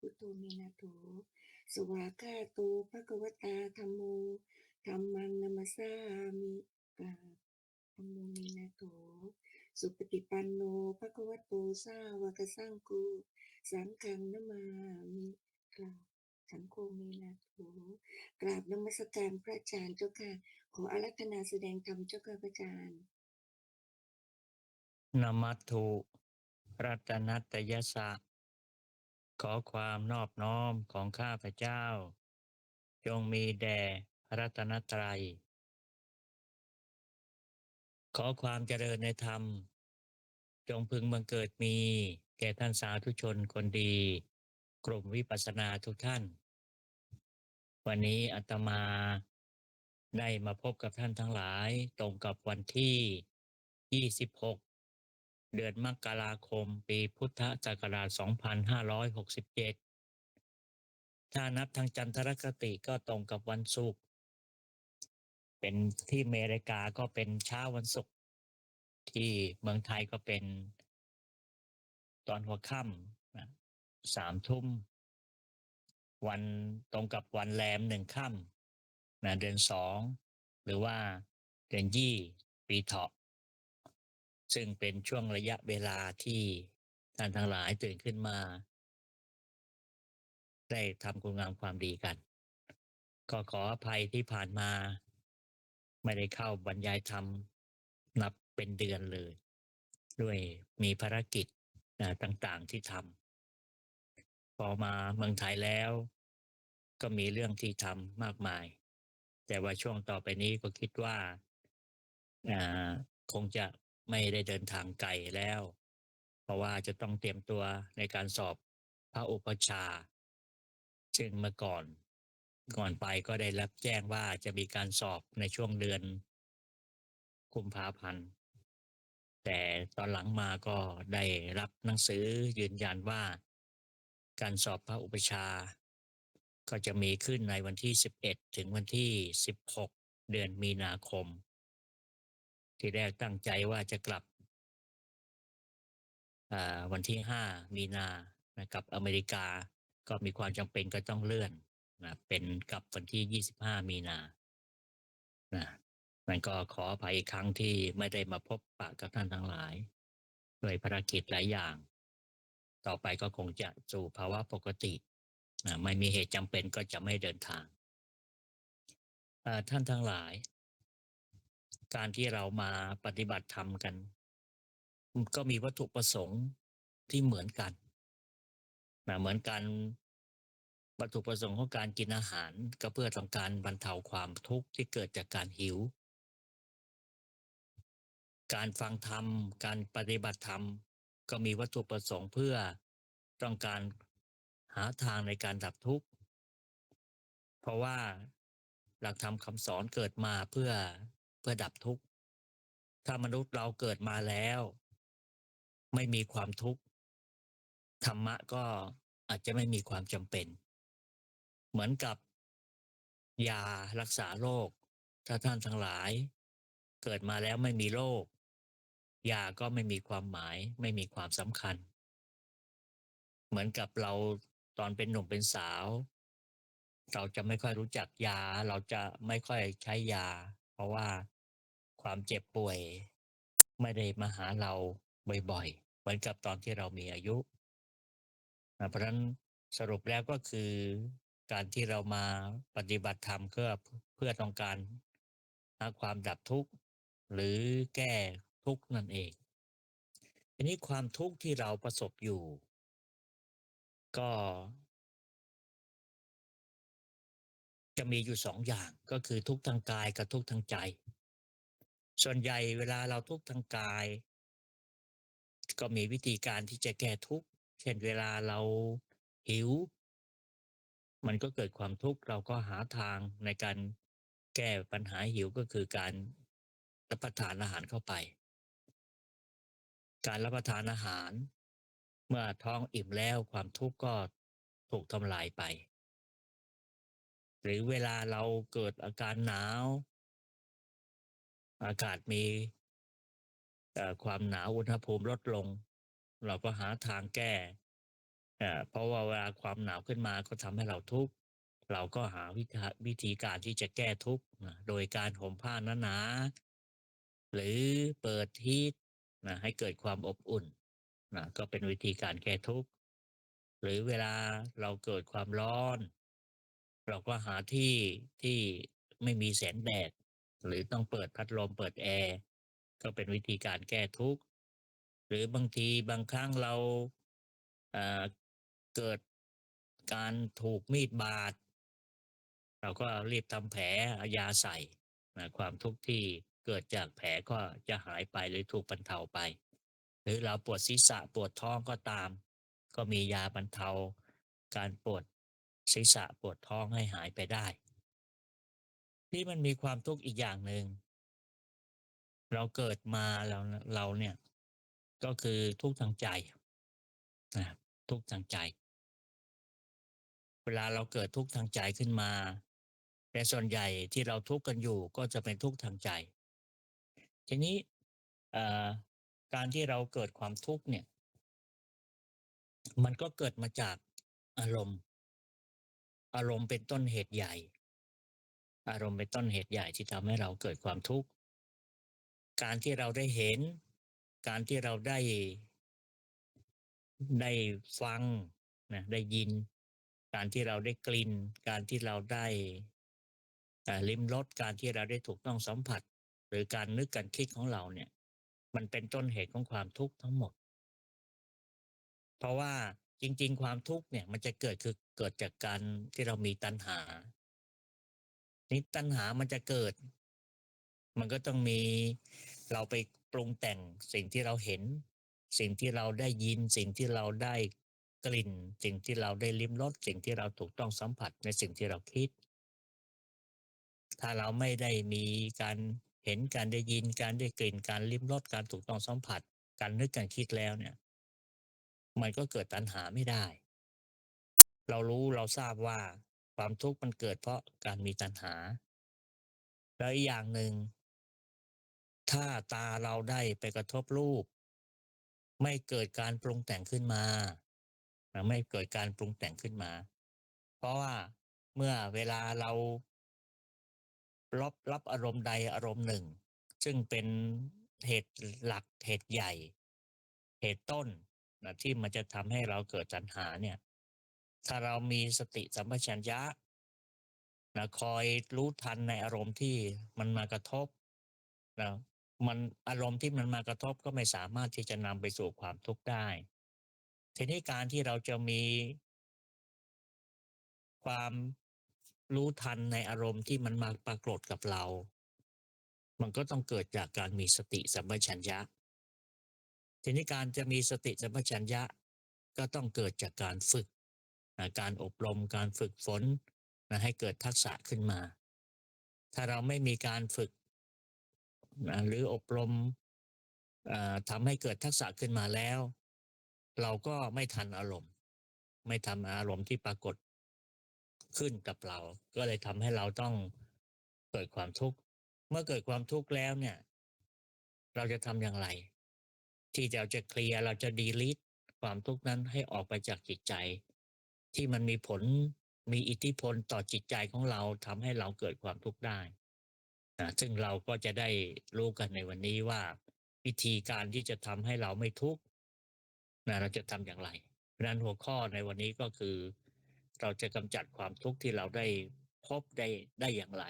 พุทโธเมนะโถสวากขาโตภะคะวตาธัมโมธัมมังนามัสสามิกราบธัมโมเมนะโถสุปฏิปันโนภะคะวะโตสาวกสังโฆสังฆังนะมามิกราบสังโฆเมนะโถกราบนมัสการพระอาจารย์เจ้าค่ะขออาราธนาแสดงธรรมเจ้าค่ะพระอาจารย์ นมัตถุรัตนัตยสะขอความนอบน้อมของข้าพเจ้าจงมีแด่พระรัตนตรัยขอความเจริญในธรรมจงพึงบังเกิดมีแก่ท่านสาธุชนคนดีกลุ่มวิปัสสนาทุกท่านวันนี้อาตมาได้มาพบกับท่านทั้งหลายตรงกับวันที่26เดือนมกราคมปีพุทธศักราช2567ถ้านับทางจันทรคติก็ตรงกับวันศุกร์เป็นที่อเมริกาก็เป็นเช้าวันศุกร์ที่เมืองไทยก็เป็นตอนหัวค่ำนะ3 ทุ่มวันตรงกับวันแรม1 ค่ำเดือน2หรือว่าเดือนยี่ปีเถาะซึ่งเป็นช่วงระยะเวลาที่ท่านทั้งหลายตื่นขึ้นมาได้ทำคุณงามความดีกันก็ขออภัยที่ผ่านมาไม่ได้เข้าบรรยายธรรมนับเป็นเดือนเลยด้วยมีภารกิจต่างๆที่ทำพอมาเมืองไทยแล้วก็มีเรื่องที่ทำมากมายแต่ว่าช่วงต่อไปนี้ก็คิดว่าอ่าคงจะไม่ได้เดินทางไกลแล้วเพราะว่าจะต้องเตรียมตัวในการสอบพระอุปชฌาย์ซึ่งเมื่อก่อนไปก็ได้รับแจ้งว่าจะมีการสอบในช่วงเดือนกุมภาพันธ์แต่ตอนหลังมาก็ได้รับหนังสือยืนยันว่าการสอบพระอุปชฌาย์ก็จะมีขึ้นในวันที่11ถึงวันที่16เดือนมีนาคมที่แรกตั้งใจว่าจะกลับวันที่5มีนากับอเมริกาก็มีความจำเป็นก็ต้องเลื่อนเป็นกลับวันที่25มีนานะมันก็ขออภัยอีกครั้งที่ไม่ได้มาพบปะกับท่านทั้งหลายด้วยภารกิจหลายอย่างต่อไปก็คงจะสู่ภาวะปกติไม่มีเหตุจำเป็นก็จะไม่เดินทางท่านทั้งหลายการที่เรามาปฏิบัติธรรมกันก็มีวัตถุประสงค์ที่เหมือนกันเหมือนกันวัตถุประสงค์ของการกินอาหารก็เพื่อต้องการบรรเทาความทุกข์ที่เกิดจากการหิวการฟังธรรมการปฏิบัติธรรมก็มีวัตถุประสงค์เพื่อต้องการหาทางในการดับทุกข์เพราะว่าหลักธรรมคำสอนเกิดมาเพื่อดับทุกข์ถ้ามนุษย์เราเกิดมาแล้วไม่มีความทุกข์ธรรมะก็อาจจะไม่มีความจำเป็นเหมือนกับยารักษาโรคถ้าท่านทั้งหลายเกิดมาแล้วไม่มีโรคยาก็ไม่มีความหมายไม่มีความสำคัญเหมือนกับเราตอนเป็นหนุ่มเป็นสาวเราจะไม่ค่อยรู้จักยาเราจะไม่ค่อยใช้ยาเพราะว่าความเจ็บป่วยไม่ได้มาหาเราบ่อยๆเหมือนกับตอนที่เรามีอายุเพราะฉะนั้นสรุปแล้วก็คือการที่เรามาปฏิบัติธรรมเพื่อต้องการหาความดับทุกข์หรือแก้ทุกข์นั่นเองทีนี้ความทุกข์ที่เราประสบอยู่ก็จะมีอยู่2 อย่างก็คือทุกข์ทางกายกับทุกข์ทางใจส่วนใหญ่เวลาเราทุกข์ทางกายก็มีวิธีการที่จะแก้ทุกข์เช่นเวลาเราหิวมันก็เกิดความทุกข์เราก็หาทางในการแก้ปัญหาหิวก็คือการรับประทานอาหารเข้าไปการรับประทานอาหารเมื่อท้องอิ่มแล้วความทุกข์ก็ถูกทำลายไปหรือเวลาเราเกิดอาการหนาวอากาศมีความหนาวอุณหภูมิลดลงเราก็หาทางแก้ เพราะว่าเวลาความหนาวขึ้นมาก็ทำให้เราทุกข์เราก็หาวิธีการที่จะแก้ทุกข์โดยการห่มผ้าหนาๆหรือเปิดฮีตให้เกิดความอบอุ่นก็เป็นวิธีการแก้ทุกข์หรือเวลาเราเกิดความร้อนเราก็หาที่ที่ไม่มีแสงแดดหรือต้องเปิดพัดลมเปิดแอร์ก็เป็นวิธีการแก้ทุกข์หรือบางทีบางครั้งเราเอ่อเกิดการถูกมีดบาดเราก็รีบทำแผลเอายาใส่ความทุกข์ที่เกิดจากแผลก็จะหายไปหรือถูกบรรเทาไปหรือเราปวดศีรษะปวดท้องก็ตามก็มียาบรรเทาการปวดศีรษะปวดท้องให้หายไปได้ที่มันมีความทุกข์อีกอย่างหนึ่งเราเกิดมาเราเนี่ยก็คือทุกข์ทางใจนะทุกข์ทางใจเวลาเราเกิดทุกข์ทางใจขึ้นมาแต่ส่วนใหญ่ที่เราทุกข์กันอยู่ก็จะเป็นทุกข์ทางใจทีนี้เอ่อการที่เราเกิดความทุกข์เนี่ยมันก็เกิดมาจากอารมณ์อารมณ์เป็นต้นเหตุใหญ่อารมณ์เป็นต้นเหตุใหญ่ที่ทำให้เราเกิดความทุกข์การที่เราได้เห็นการที่เราได้ฟังได้ยินการที่เราได้กลิ่นการที่เราได้ลิ้มรสการที่เราได้ถูกต้องสัมผัสหรือการนึกการคิดของเราเนี่ยมันเป็นต้นเหตุของความทุกข์ทั้งหมดเพราะว่าจริงๆความทุกข์เนี่ยมันจะเกิดจากการที่เรามีตัณหานี้ตัณหามันจะเกิดมันก็ต้องมีเราไปปรุงแต่งสิ่งที่เราเห็นสิ่งที่เราได้ยินสิ่งที่เราได้กลิ่นสิ่งที่เราได้ลิ้มรสสิ่งที่เราถูกต้องสัมผัสในสิ่งที่เราคิดถ้าเราไม่ได้มีการเห็นการได้ยินการได้กลิ่นการลิ้มรสการถูกต้องสัมผัสการนึกการคิดแล้วเนี่ยมันก็เกิดตัณหาไม่ได้เรารู้เราทราบว่าความทุกข์มันเกิดเพราะการมีตัณหาแล้วอีกอย่างหนึ่งถ้าตาเราได้ไปกระทบรูปไม่เกิดการปรุงแต่งขึ้นมาไม่เกิดการปรุงแต่งขึ้นมาเพราะว่าเมื่อเวลาเรารับอารมณ์ใดอารมณ์หนึ่งซึ่งเป็นเหตุหลักเหตุใหญ่เหตุต้นที่มันจะทำให้เราเกิดตัณหาเนี่ยถ้าเรามีสติสัมปชัญญะคอยรู้ทันในอารมณ์ที่มันมากระทบนะมันอารมณ์ที่มันมากระทบก็ไม่สามารถที่จะนำไปสู่ความทุกข์ได้ทีนี้การที่เราจะมีความรู้ทันในอารมณ์ที่มันมาปรากฏกับเรามันก็ต้องเกิดจากการมีสติสัมปชัญญะทีนี้การจะมีสติสัมปชัญญะก็ต้องเกิดจากการฝึกการอบรมการฝึกฝนให้เกิดทักษะขึ้นมาถ้าเราไม่มีการฝึกหรืออบรมทำให้เกิดทักษะขึ้นมาแล้วเราก็ไม่ทันอารมณ์ไม่ทำอารมณ์ที่ปรากฏขึ้นกับเราก็เลยทำให้เราต้องเกิดความทุกข์เมื่อเกิดความทุกข์แล้วเนี่ยเราจะทำอย่างไรที่เราจะเคลียร์เราจะดีลิทความทุกข์นั้นให้ออกไปจากจิตใจที่มันมีผลมีอิทธิพลต่อจิตใจของเราทำให้เราเกิดความทุกข์ได้ซึ่งเราก็จะได้รู้กันในวันนี้ว่าวิธีการที่จะทำให้เราไม่ทุกข์เราจะทำอย่างไรเพราะนั้นหัวข้อในวันนี้ก็คือเราจะกำจัดความทุกข์ที่เราได้พบได้อย่างไร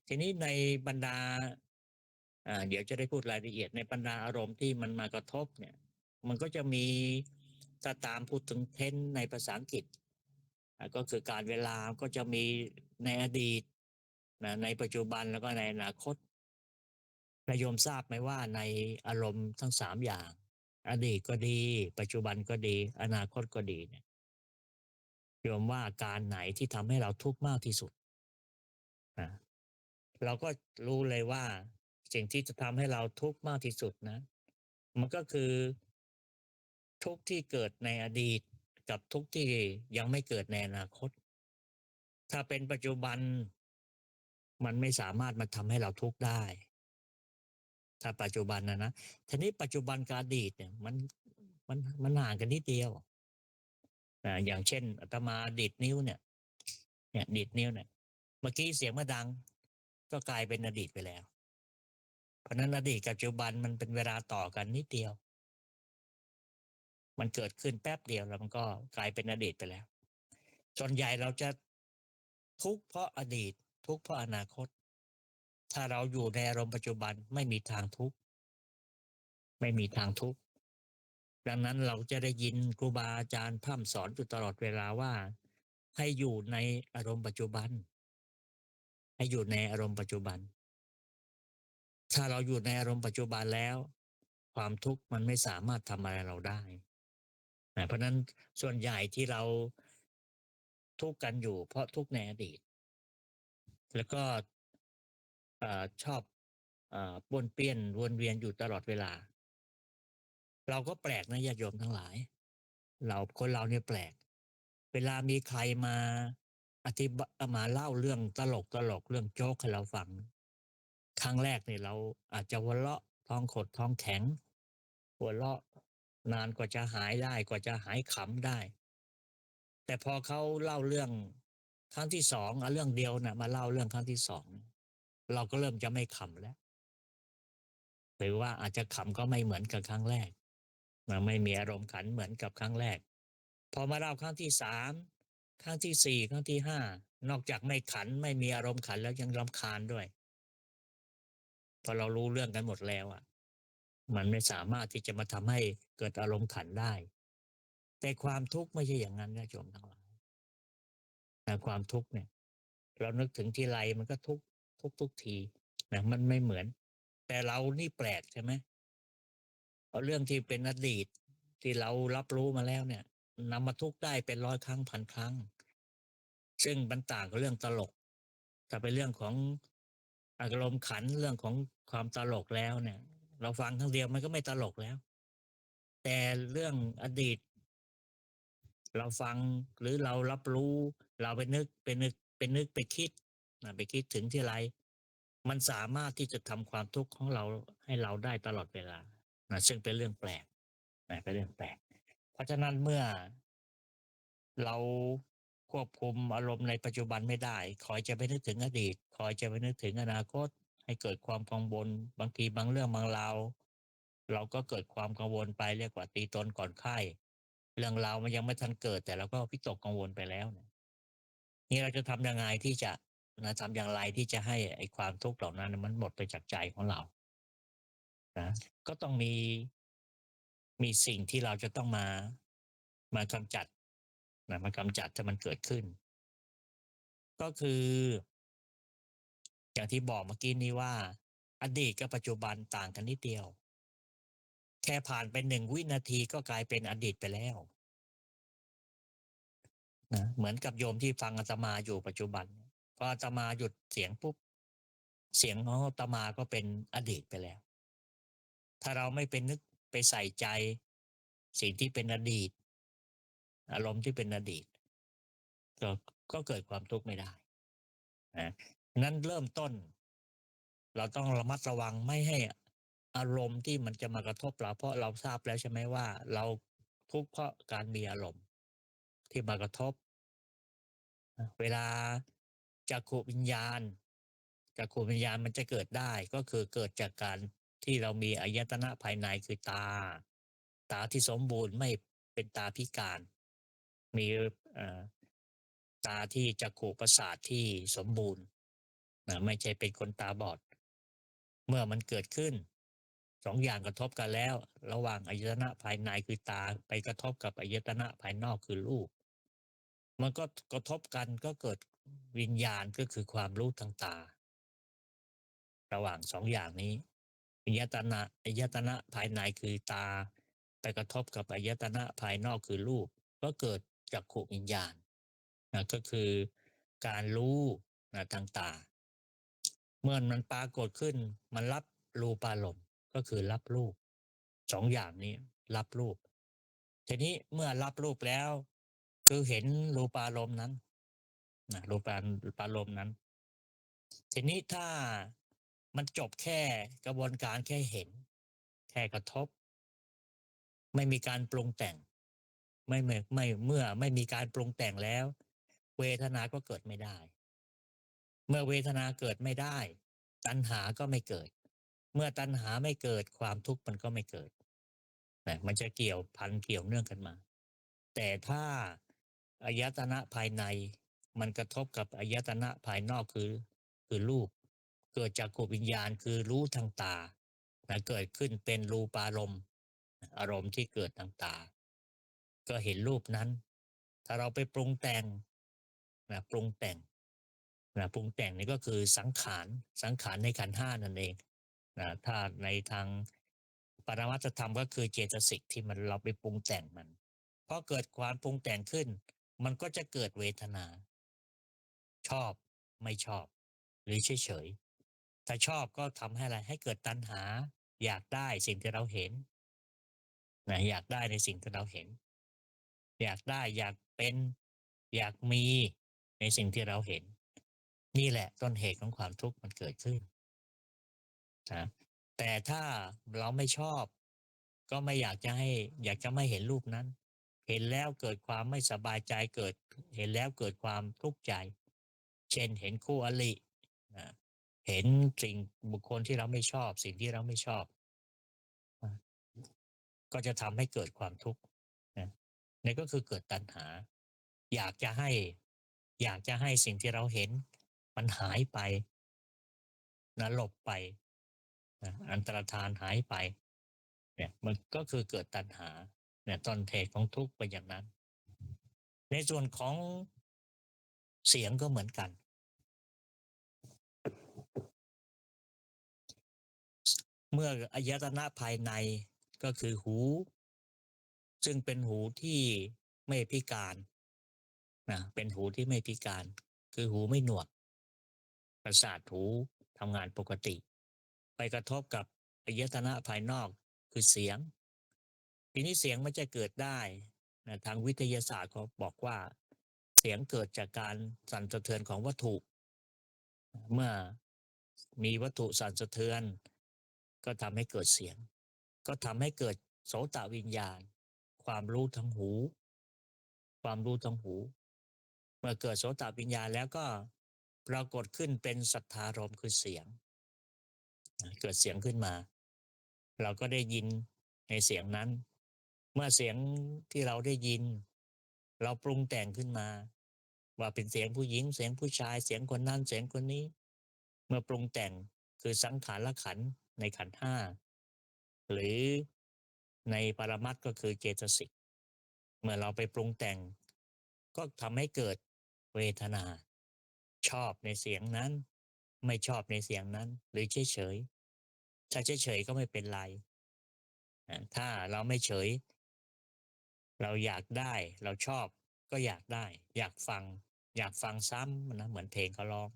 ทีนี้ในบรรดาเดี๋ยวจะได้พูดรายละเอียดในบรรดาอารมณ์ที่มันมากระทบเนี่ยมันก็จะมีถ้าตามพูดถึงเทนในภาษาอังกฤษก็คือการเวลาก็จะมีในอดีตในปัจจุบันแล้วก็ในอนาคตนายโยมทราบไหมว่าในอารมณ์ทั้งสามอย่างอดีตก็ดีปัจจุบันก็ดีอนาคตก็ดีเนี่ยโยมว่าการไหนที่ทำให้เราทุกข์มากที่สุดนะเราก็รู้เลยว่าสิ่งที่จะทำให้เราทุกข์มากที่สุดนะมันก็คือทุกข์ที่เกิดในอดีตกับทุกข์ที่ยังไม่เกิดในอนาคตถ้าเป็นปัจจุบันมันไม่สามารถมาทำให้เราทุกข์ได้ถ้าปัจจุบันนะทีนี้ปัจจุบันกับอดีตเนี่ยมันห่างกันนิดเดียว อย่างเช่นอาตมาดีดนิ้วเนี่ยดีดนิ้วเนี่ยเมื่อกี้เสียงมันดังก็กลายเป็นอดีตไปแล้วเพราะนั้นอดีตกับปัจจุบันมันเป็นเวลาต่อกันนิดเดียวมันเกิดขึ้นแป๊บเดียวแล้วมันก็กลายเป็นอดีตไปแล้วส่วนใหญ่เราจะทุกข์เพราะอดีตทุกข์เพราะอนาคตถ้าเราอยู่ในอารมณ์ปัจจุบันไม่มีทางทุกข์ไม่มีทางทุกข์ดังนั้นเราจะได้ยินครูบาอาจารย์พร่ำสอนอยู่ตลอดเวลาว่าให้อยู่ในอารมณ์ปัจจุบันให้อยู่ในอารมณ์ปัจจุบันถ้าเราอยู่ในอารมณ์ปัจจุบันแล้วความทุกข์มันไม่สามารถทำอะไรเราได้เพราะนั้นส่วนใหญ่ที่เราทุกข์กันอยู่เพราะทุกข์ในอดีตแล้วก็ชอบป้วนเปี้ยนวนเวียนอยู่ตลอดเวลาเราก็แปลกนะญาติโยมทั้งหลายคนเราเนี่ยแปลกเวลามีใครมาอธิบมาเล่าเรื่องตลกเรื่องโจ๊กให้เราฟังครั้งแรกเนี่ยเราอาจจะหัวเราะท้องขดท้องแข็งหัวเราะนานกว่าจะหายได้กว่าจะหายขำได้แต่พอเขาเล่าเรื่องครั้งที่สองเรื่องเดียวนะมาเล่าเรื่องครั้งที่สองเราก็เริ่มจะไม่ขำแล้วหรือว่าอาจจะขำก็ไม่เหมือนกับครั้งแรกไม่มีอารมณ์ขันเหมือนกับครั้งแรกพอมาเล่าครั้งที่สามครั้งที่สี่ครั้งที่ห้านอกจากไม่ขันไม่มีอารมณ์ขันแล้วยังรำคาญด้วยพอเรารู้เรื่องกันหมดแล้วอ่ะมันไม่สามารถที่จะมาทำให้เกิดอารมณ์ขันได้แต่ความทุกข์ไม่ใช่อย่างนั้นนะโยมทั้งหลายแต่ความทุกข์เนี่ยเรานึกถึงทีไรมันก็ทุกทีนะมันไม่เหมือนแต่เรานี่แปลกใช่ไหมเอาเรื่องที่เป็นอดีตที่เรารับรู้มาแล้วเนี่ยนำมาทุกข์ได้เป็นร้อยครั้งพันครั้งซึ่งมันต่างกับเรื่องตลกถ้าเป็นเรื่องของอารมณ์ขันเรื่องของความตลกแล้วเนี่ยเราฟังครั้งเดียวมันก็ไม่ตลกแล้วแต่เรื่องอดีตเราฟังหรือเรารับรู้เราไปคิดไปคิดถึงที่ไรมันสามารถที่จะทำความทุกข์ของเราให้เราได้ตลอดเวลาซึ่งเป็นเรื่องแปลกเป็นเรื่องแปลกเพราะฉะนั้นเมื่อเราควบคุมอารมณ์ในปัจจุบันไม่ได้คอยจะไปนึกถึงอดีตคอยจะไปนึกถึงอนาคตให้เกิดความกังวลบางทีบางเรื่องบางราวเราก็เกิดความกังวลไปเรียกว่าตีตนก่อนไข้เรื่องราวมันยังไม่ทันเกิดแต่เราก็วิตกกังวลไปแล้วเนี่ยนี่เราจะทำยังไงที่จะทำอย่างไรที่จะให้ไอ้ความทุกข์เหล่านั้นมันหมดไปจากใจของเรานะก็ต้องมีสิ่งที่เราจะต้องมากำจัดมากำจัดถ้ามันเกิดขึ้นก็คืออย่างที่บอกเมื่อกี้นี้ว่าอดีตกับปัจจุบันต่างกันนิดเดียวแค่ผ่านไป1 วินาทีก็กลายเป็นอดีตไปแล้วเหมือนกับโยมที่ฟังอาตมาอยู่ปัจจุบันพออาตมาหยุดเสียงปุ๊บเสียงของอาตมาก็เป็นอดีตไปแล้วถ้าเราไม่เป็นนึกไปใส่ใจสิ่งที่เป็นอดีตอารมณ์ที่เป็นอดีตก็ก็เกิดความทุกข์ไม่ได้นะนั้นเริ่มต้นเราต้องระมัดระวังไม่ให้อารมณ์ที่มันจะมากระทบเราเพราะเราทราบแล้วใช่ไหมว่าเราทุกข์เพราะการมีอารมณ์ที่มากระทบเวลาจักขุวิญญาณจักขุวิญญาณมันจะเกิดได้ก็คือเกิดจากการที่เรามีอายตนะภายในคือตาที่สมบูรณ์ไม่เป็นตาพิการมีตาที่จักขุประสาทที่สมบูรณ์ไม่ใช่เป็นคนตาบอดเมื่อมันเกิดขึ้น2 อย่างกระทบกันแล้วระหว่างอายตนะภายในคือตาไปกระทบกับอายตนะภายนอกคือรูปมันก็กระทบกันก็เกิดวิญญาณก็คือความรู้ทางตาระหว่าง2 อย่างนี้อายตนะภายในคือตาไปกระทบกับอายตนะภายนอกคือรูปก็เกิดจักขุวิญญาณก็คือการรู้ทางตาเมื่อมันปรากฏขึ้นมันรับรูปารมณ์ก็คือรับรูป2 อย่างนี้รับรูปทีนี้เมื่อรับรูปแล้วคือเห็นรูปารมณ์นั้นรูปารมณ์นั้นทีนี้ถ้ามันจบแค่กระบวนการแค่เห็นแค่กระทบไม่มีการปรุงแต่ง เมื่อไม่มีการปรุงแต่งแล้ว เวทนาก็เกิดไม่ได้ เมื่อเวทนาเกิดไม่ได้ ตัณหาก็ไม่เกิด เมื่อตัณหาไม่เกิดความทุกข์มันก็ไม่เกิดนะมันจะเกี่ยวพันเกี่ยวเนื่องกันมา แต่ถ้าอายตนะภายในมันกระทบกับอายตนะภายนอกคือรูปเกิดจากกุวิญญาณคือรู้ทางตานะเกิดขึ้นเป็นรูปารมณ์อารมณ์ที่เกิดทางตาก็เห็นรูปนั้น ถ้าเราไปปรุงแต่งนะปรุงแต่งนะปรุงแต่งนี่ก็คือสังขารในขันธ์ห้านั่นเองนะถ้าในทางปรมัตถธรรมก็คือเจตสิกที่มันเราไปปรุงแต่งมันพอเกิดความปรุงแต่งขึ้น มันก็จะเกิดเวทนา ชอบไม่ชอบ หรือเฉยๆถ้าชอบก็ทำให้อะไรให้เกิดตัณหา อยากได้สิ่งที่เราเห็นนะอยากได้ในสิ่งที่เราเห็น อยากได้อยากเป็นอยากมีในสิ่งที่เราเห็น นี่แหละต้นเหตุของความทุกข์มันเกิดขึ้นนะแต่ถ้าเราไม่ชอบก็ไม่อยากจะไม่เห็นรูปนั้น เห็นแล้วเกิดความไม่สบายใจเห็นแล้วเกิดความทุกข์ใจเช่นเห็นคู่อรินะเห็นสิ่งบุคคลที่เราไม่ชอบสิ่งที่เราไม่ชอบก็จะทำให้เกิดความทุกข์นะนี่ก็คือเกิดตัณหาอยากจะให้อยากจะให้สิ่งที่เราเห็นมันหายไปนะหลบไปนะอันตรธานหายไปเนี่ยมันก็คือเกิดตัณหาเนี่ยต้นเหตุของทุกข์เป็นอย่างนั้นในส่วนของเสียงก็เหมือนกันเมื่ออายตนะภายในก็คือหูซึ่งเป็นหูที่ไม่พิการนะเป็นหูที่ไม่พิการคือหูไม่หนวกประสาทหูทำงานปกติไปกระทบกับอายตนะภายนอกคือเสียงทีนี้เสียงมันจะเกิดได้นะทางวิทยาศาสตร์เขาบอกว่าเสียงเกิดจากการสั่นสะเทือนของวัตถุเมื่อมีวัตถุสั่นสะเทือนก็ทำให้เกิดเสียงก็ทำให้เกิดโสตวิญญาณความรู้ทางหูความรู้ทางหูเมื่อเกิดโสตวิญญาณแล้วก็ปรากฏขึ้นเป็นสัทธารมณ์คือเสียงเกิดเสียงขึ้นมาเราก็ได้ยินในเสียงนั้นเมื่อเสียงที่เราได้ยินเราปรุงแต่งขึ้นมาว่าเป็นเสียงผู้หญิงเสียงผู้ชายเสียงคนนั้นเสียงคนนี้เมื่อปรุงแต่งคือสังขารละขันธ์ในขันธ์ห้าหรือในปรมัตถ์ก็คือเจตสิกเมื่อเราไปปรุงแต่งก็ทำให้เกิดเวทนาชอบในเสียงนั้นไม่ชอบในเสียงนั้นหรือเฉยๆถ้าเฉยๆก็ไม่เป็นไรถ้าเราไม่เฉยเราอยากได้เราชอบก็อยากได้อยากฟังซ้ำนะเหมือนเพลงเขาร้อง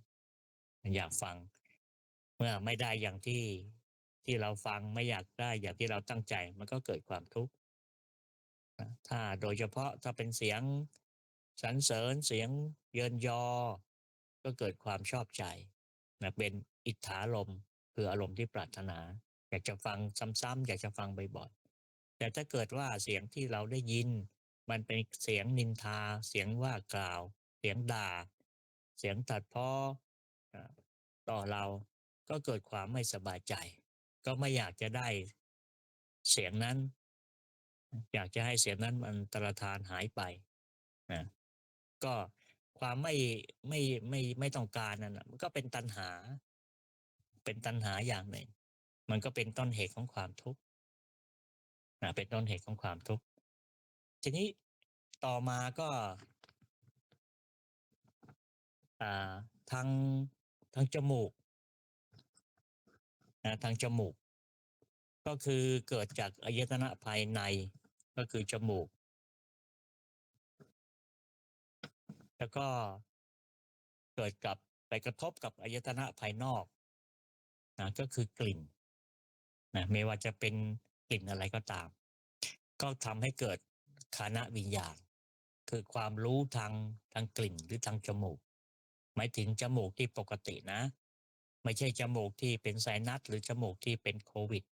อยากฟังเมื่อไม่ได้อย่างที่เราฟังไม่อยากได้อย่างที่เราตั้งใจมันก็เกิดความทุกข์ถ้าโดยเฉพาะถ้าเป็นเสียงสรรเสริญเสียงเยินยอก็เกิดความชอบใจนะเป็นอิทธารมณ์คืออารมณ์ที่ปรารถนาอยากจะฟังซ้ำๆอยากจะฟังบ่อยๆแต่ถ้าเกิดว่าเสียงที่เราได้ยินมันเป็นเสียงนินทาเสียงว่ากล่าวเสียงด่าเสียงตัดพ้อต่อเราก็เกิดความไม่สบายใจก็ไม่อยากจะได้เสียงนั้นอยากจะให้เสียงนั้นมันตรธานหายไปนะก็ความไม่ไม่ต้องการนั่นนะมันก็เป็นตัณหาเป็นตัณหาอย่างหนึ่งมันก็เป็นต้นเหตุของความทุกข์เป็นต้นเหตุของความทุกข์ทีนี้ต่อมาก็อ่าทางทางจมูกทางจมูกก็คือเกิดจากอายตนะภายในก็คือจมูกแล้วก็เกิดกับไปกระทบกับอายตนะภายนอกก็คือกลิ่นไม่ว่าจะเป็นกลิ่นอะไรก็ตามก็ทำให้เกิดฆานวิญญาณคือความรู้ทางกลิ่นหรือทางจมูกหมายถึงจมูกที่ปกตินะไม่ใช่จมูกที่เป็นไซนัสหรือจมูกที่เป็นโควิด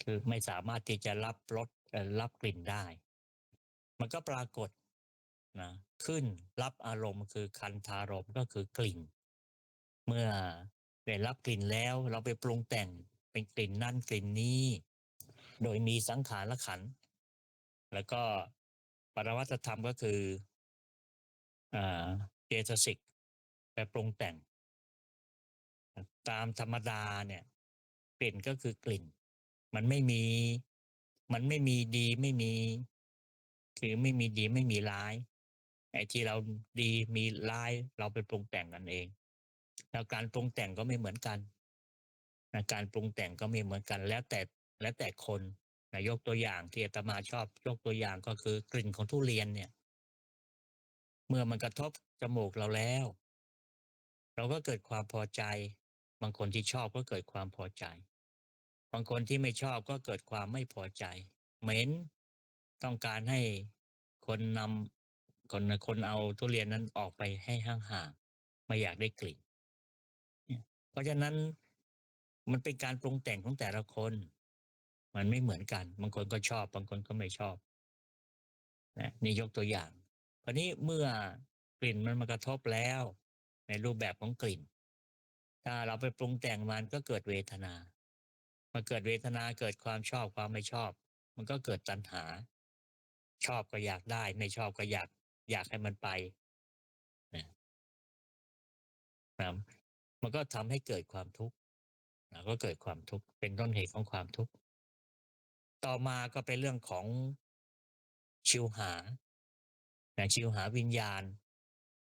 คือไม่สามารถที่จะรับรสรับกลิ่นได้ มันก็ปรากฏนะขึ้นรับอารมณ์คือคันธารมณ์ก็คือกลิ่น เมื่อได้รับกลิ่นแล้วเราไปปรุงแต่งเป็นกลิ่นนั่นกลิ่นนี้ โดยมีสังขารขันธ์แล้วก็ปรวัตธรรมก็คืออ่าเจตสิกไปปรุงแต่งตามธรรมดาเนี่ยกลิ่นก็คือกลิ่นมันไม่มีมันไม่มีดีไม่มีคือไม่มีดีไม่มีร้ายไอ้ที่เราดีมีร้ายเราไปปรุงแต่งกันเองแล้วการปรุงแต่งก็ไม่เหมือนกันนะการปรุงแต่งก็ไม่เหมือนกันแล้วแต่คนนะยกตัวอย่างที่อาตมาชอบยกตัวอย่างก็คือกลิ่นของทุเรียนเนี่ยเมื่อมันกระทบจมูกเราแล้วเราก็เกิดความพอใจบางคนที่ชอบก็เกิดความพอใจบางคนที่ไม่ชอบก็เกิดความไม่พอใจเหม็นต้องการให้คนนคนเอาทุเรียนนั้นออกไปให้ห่างๆไม่อยากได้กลิ่นเพราะฉะนั้นมันเป็นการปรุงแต่งของแต่ละคนมันไม่เหมือนกันบางคนก็ชอบบางคนก็ไม่ชอบนะนี่ยกตัวอย่างคราวนี้เมื่อกลิ่นมันมากระทบแล้วในรูปแบบของกลิ่นถ้าเราไปปรุงแต่งมันก็เกิดเวทนามาเกิดเวทนาเกิดความชอบความไม่ชอบมันก็เกิดตัณหาชอบก็อยากได้ไม่ชอบก็อยากให้มันไปนะนะมันก็ทำให้เกิดความทุกข์นะก็เกิดความทุกข์เป็นต้นเหตุของความทุกข์ต่อมาก็เป็นเรื่องของชิวหาชิวหาวิญญาณ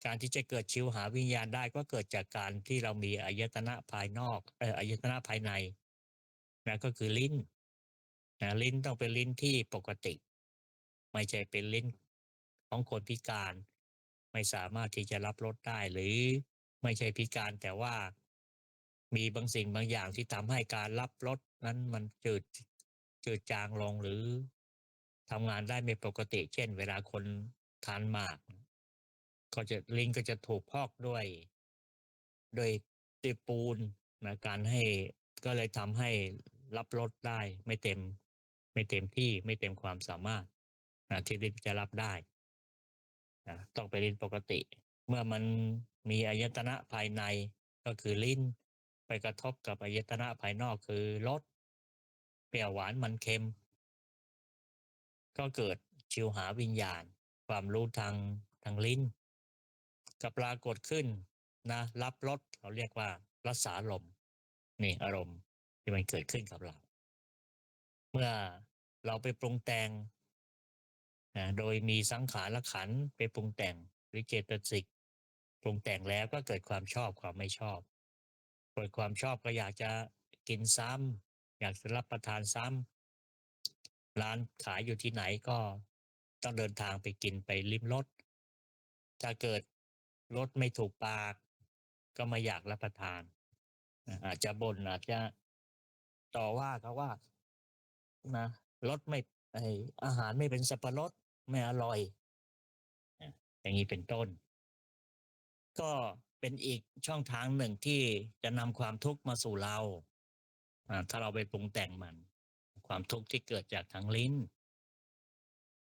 การที่จะเกิดชิวหาวิญญาณได้ก็เกิดจากการที่เรามีอายตนะภายนอกอายตนะภายในนะก็คือลิ้นนะลิ้นต้องเป็นลิ้นที่ปกติไม่ใช่เป็นลิ้นของคนพิการไม่สามารถที่จะรับรสได้หรือไม่ใช่พิการแต่ว่ามีบางสิ่งบางอย่างที่ทำให้การรับรสนั้นมันจืดจางลงหรือทำงานได้ไม่ปกติเช่นเวลาคนทานหมากก็จะลิ้นก็จะถูกพอกด้วยปูนนะการให้ก็เลยทำให้รับรสได้ไม่เต็มที่ไม่เต็มความสามารถนะที่ลิ้นจะรับได้นะต้องไปลิ้นปกติเมื่อมันมีอายตนะภายในก็คือลิ้นไปกระทบกับอายตนะภายนอกคือรสเปรี้ยวหวานมันเค็มก็เกิดชิวหาวิญญาณความรู้ทางลิ้นก็ปรากฏขึ้นนะรับรสเราเรียกว่ารสารมณ์นี่อารมณ์ที่มันเกิดขึ้นกับเราเมื่อเราไปปรุงแต่งโดยมีสังขารขันธ์ไปปรุงแต่งหรือเจตสิกปรุงแต่งแล้วก็เกิดความชอบความไม่ชอบเกิดความชอบก็อยากจะกินซ้ำอยากจะรับประทานซ้ำร้านขายอยู่ที่ไหนก็ต้องเดินทางไปกินไปลิ้มรสถ้าเกิดรสไม่ถูกปากก็ไม่อยากรับประทานอาจจะบ่นอาจจะต่อว่าเขาว่านะรสไม่ไออาหารไม่เป็นสับปะรดไม่อร่อยอย่างนี้เป็นต้นก็เป็นอีกช่องทางหนึ่งที่จะนำความทุกข์มาสู่เราถ้าเราไปปรุงแต่งมันความทุกข์ที่เกิดจากทางลิ้น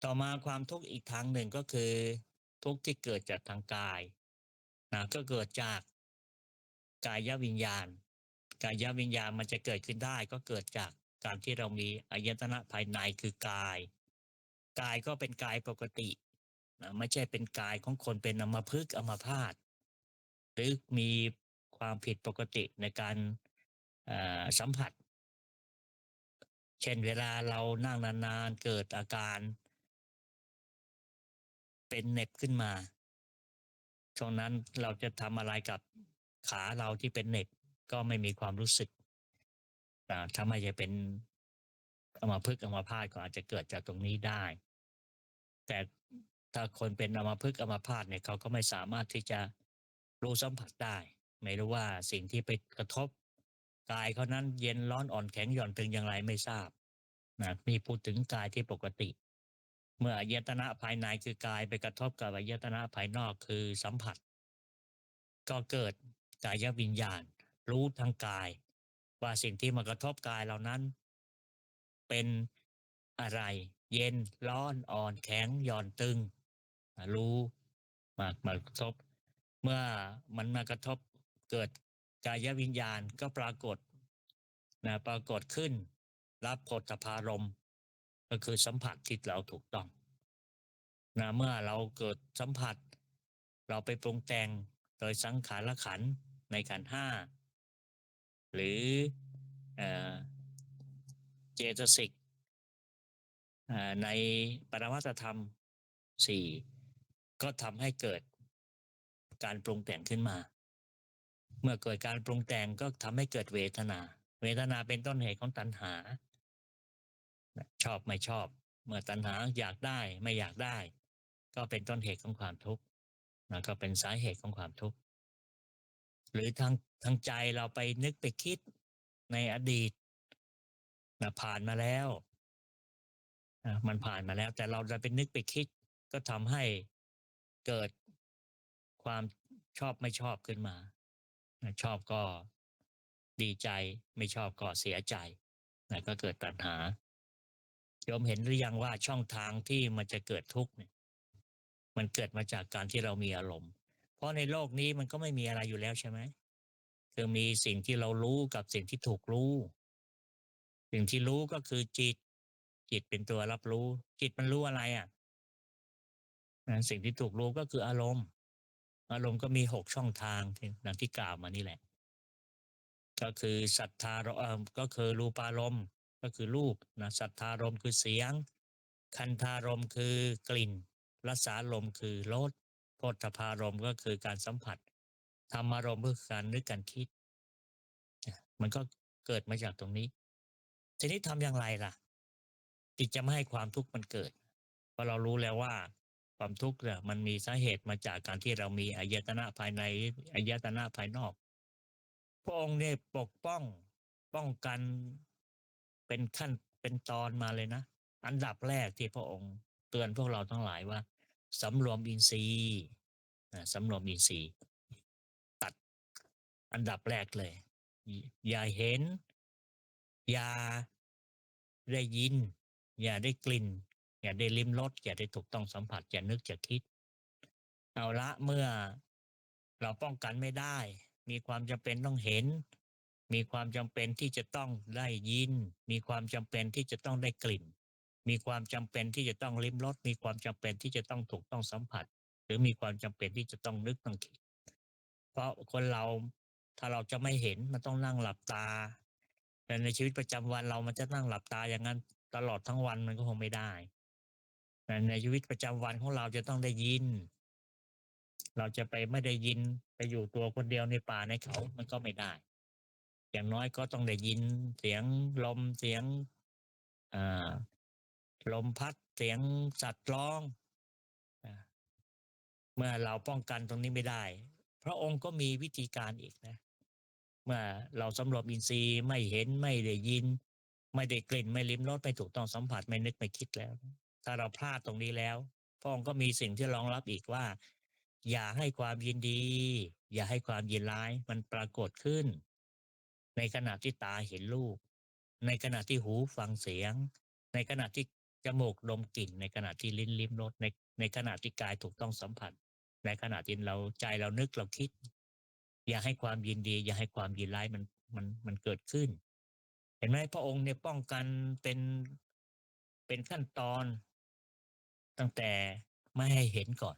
ต่อมาความทุกข์อีกทางหนึ่งก็คือทุกข์ที่เกิดจากทางกายก็เกิดจากกายวิญญาณกายวิญญาณมันจะเกิดขึ้นได้ก็เกิดจากการที่เรามีอายตนะภายในคือกายกายก็เป็นกายปกติไม่ใช่เป็นกายของคนเป็นอัมพฤกษ์อัมพาตหรือมีความผิดปกติในการสัมผัสเช่นเวลาเรานั่งนานๆเกิดอาการเป็นเหน็บขึ้นมาช่วงนั้นเราจะทำอะไรกับขาเราที่เป็นเหน็บก็ไม่มีความรู้สึกถ้าไม่ใช่เป็นอัมพฤกษ์อัมพาตก็อาจจะเกิดจากตรงนี้ได้แต่ถ้าคนเป็นอัมพฤกษ์อัมพาตเนี่ยเขาก็ไม่สามารถที่จะรู้สัมผัสได้ไม่รู้ว่าสิ่งที่ไปกระทบกายเขานั้นเย็นร้อนอ่อนแข็งหย่อนตึงอย่างไรไม่ทราบนี่พูดถึงกายที่ปกติเมื่ออายตนะภายในคือกายไปกระทบกับอายตนะภายนอกคือสัมผัสก็เกิดกายวิญญาณรู้ทางกายว่าสิ่งที่มากระทบกายเหล่านั้นเป็นอะไร เย็นร้อนอ่อนแข็งหย่อนตึงรู้มากระทบเมื่อมันมากระทบเกิดกายวิญญาณก็ปรากฏปรากฏขึ้นรับโผฏฐารมณ์ก็คือสัมผัสที่เราถูกต้องเมื่อเราเกิดสัมผัสเราไปปรุงแต่งโดยสังขารขันธ์ในขันธ์ห้าหรือเอ่อเจตสิกในปรมัตถธรรมสี่ก็ทำให้เกิดการปรุงแต่งขึ้นมาเมื่อเกิดการปรุงแต่งก็ทำให้เกิดเวทนาเวทนาเป็นต้นเหตุของตัณหาชอบไม่ชอบเมื่อตัณหาอยากได้ไม่อยากได้ก็เป็นต้นเหตุของความทุกข์ก็เป็นสาเหตุของความทุกข์หรือทางใจเราไปนึกไปคิดในอดีตผ่านมาแล้วมันผ่านมาแล้วแต่เราจะไปนึกไปคิดก็ทำให้เกิดความชอบไม่ชอบขึ้นมาชอบก็ดีใจไม่ชอบก็เสียใจก็เกิดตัณหาโยมเห็นหรือยังว่าช่องทางที่มันจะเกิดทุกข์เนี่ยมันเกิดมาจากการที่เรามีอารมณ์เพราะในโลกนี้มันก็ไม่มีอะไรอยู่แล้วใช่ไหมคือมีสิ่งที่เรารู้กับสิ่งที่ถูกรู้สิ่งที่รู้ก็คือจิตเป็นตัวรับรู้จิตมันรู้อะไรสิ่งที่ถูกรู้ก็คืออารมณ์ก็มี6ช่องทางที่ดังที่กล่าวมานี่แหละก็คือศรัทธาก็คือรูปารมณ์ก็คือรูปศรัทธารมณ์คือเสียงคันธารมณ์คือกลิ่นรสารมณ์คือรสโผฏฐารมณ์ก็คือการสัมผัสธรรมารมณ์ก็คือการนึกการคิดมันก็เกิดมาจากตรงนี้ทีนี้ทำอย่างไรล่ะที่จะไม่ให้ความทุกข์มันเกิดเพราะเรารู้แล้วว่าความทุกข์เนี่ยมันมีสาเหตุมาจากการที่เรามีอายตนะภายในอายตนะภายนอกพระองค์เนี่ยปกป้องกันเป็นขั้นเป็นตอนมาเลยนะอันดับแรกที่พระองค์เตือนพวกเราทั้งหลายว่าสำรวมอินทรีย์สำรวมอินทรีย์ตัดอันดับแรกเลยอย่าเห็นอย่าได้ยินอย่าได้กลิ่นอย่าได้ลิ้มรสอย่าได้ถูกต้องสัมผัสอย่านึกอย่าคิดเอาละเมื่อเราป้องกันไม่ได้มีความจำเป็นต้องเห็นมีความจำเป็นที่จะต้องได้ยินมีความจำเป็นที่จะต้องได้กลิ่นมีความจำเป็นที่จะต้องลิ้มรสมีความจำเป็นที่จะต้องถูกต้องสัมผัสหรือมีความจำเป็นที่จะต้องนึกต้องคิดเพราะคนเราถ้าเราจะไม่เห็นมันต้องนั่งหลับตาแต่ในชีวิตประจำวันเรามันจะนั่งหลับตาอย่างนั้นตลอดทั้งวันมันก็คงไม่ได้แต่ในชีวิตประจำวันของเราจะต้องได้ยินเราจะไปไม่ได้ยินไปอยู่ตัวคนเดียวในป่าในเขามันก็ไม่ได้อย่างน้อยก็ต้องได้ยินเสียงลมเสียงอ่าลมพัดเสียงสัตว์ร้องเมื่อเราป้องกันตรงนี้ไม่ได้พระองค์ก็มีวิธีการอีกนะเมื่อเราสำรวมอินทรีย์ไม่เห็นไม่ได้ยินไม่ได้กลิ่นไม่ลิ้มรสไม่ถูกต้องสัมผัสไม่นึกไม่คิดแล้วถ้าเราพลาดตรงนี้แล้วพระองค์ก็มีสิ่งที่รองรับอีกว่าอย่าให้ความยินดีอย่าให้ความยินร้ายมันปรากฏขึ้นในขณะที่ตาเห็นรูปในขณะที่หูฟังเสียงในขณะที่จมูกดมกลิ่นในขณะที่ลิ้นลิ้มรสในขณะที่กายถูกต้องสัมผัสในขณะที่เราใจเรานึกเราคิดอย่าให้ความยินดีอย่าให้ความยินร้ายมันเกิดขึ้นเห็นไหมพระองค์เนี่ยป้องกันเป็นขั้นตอนตั้งแต่ไม่ให้เห็นก่อน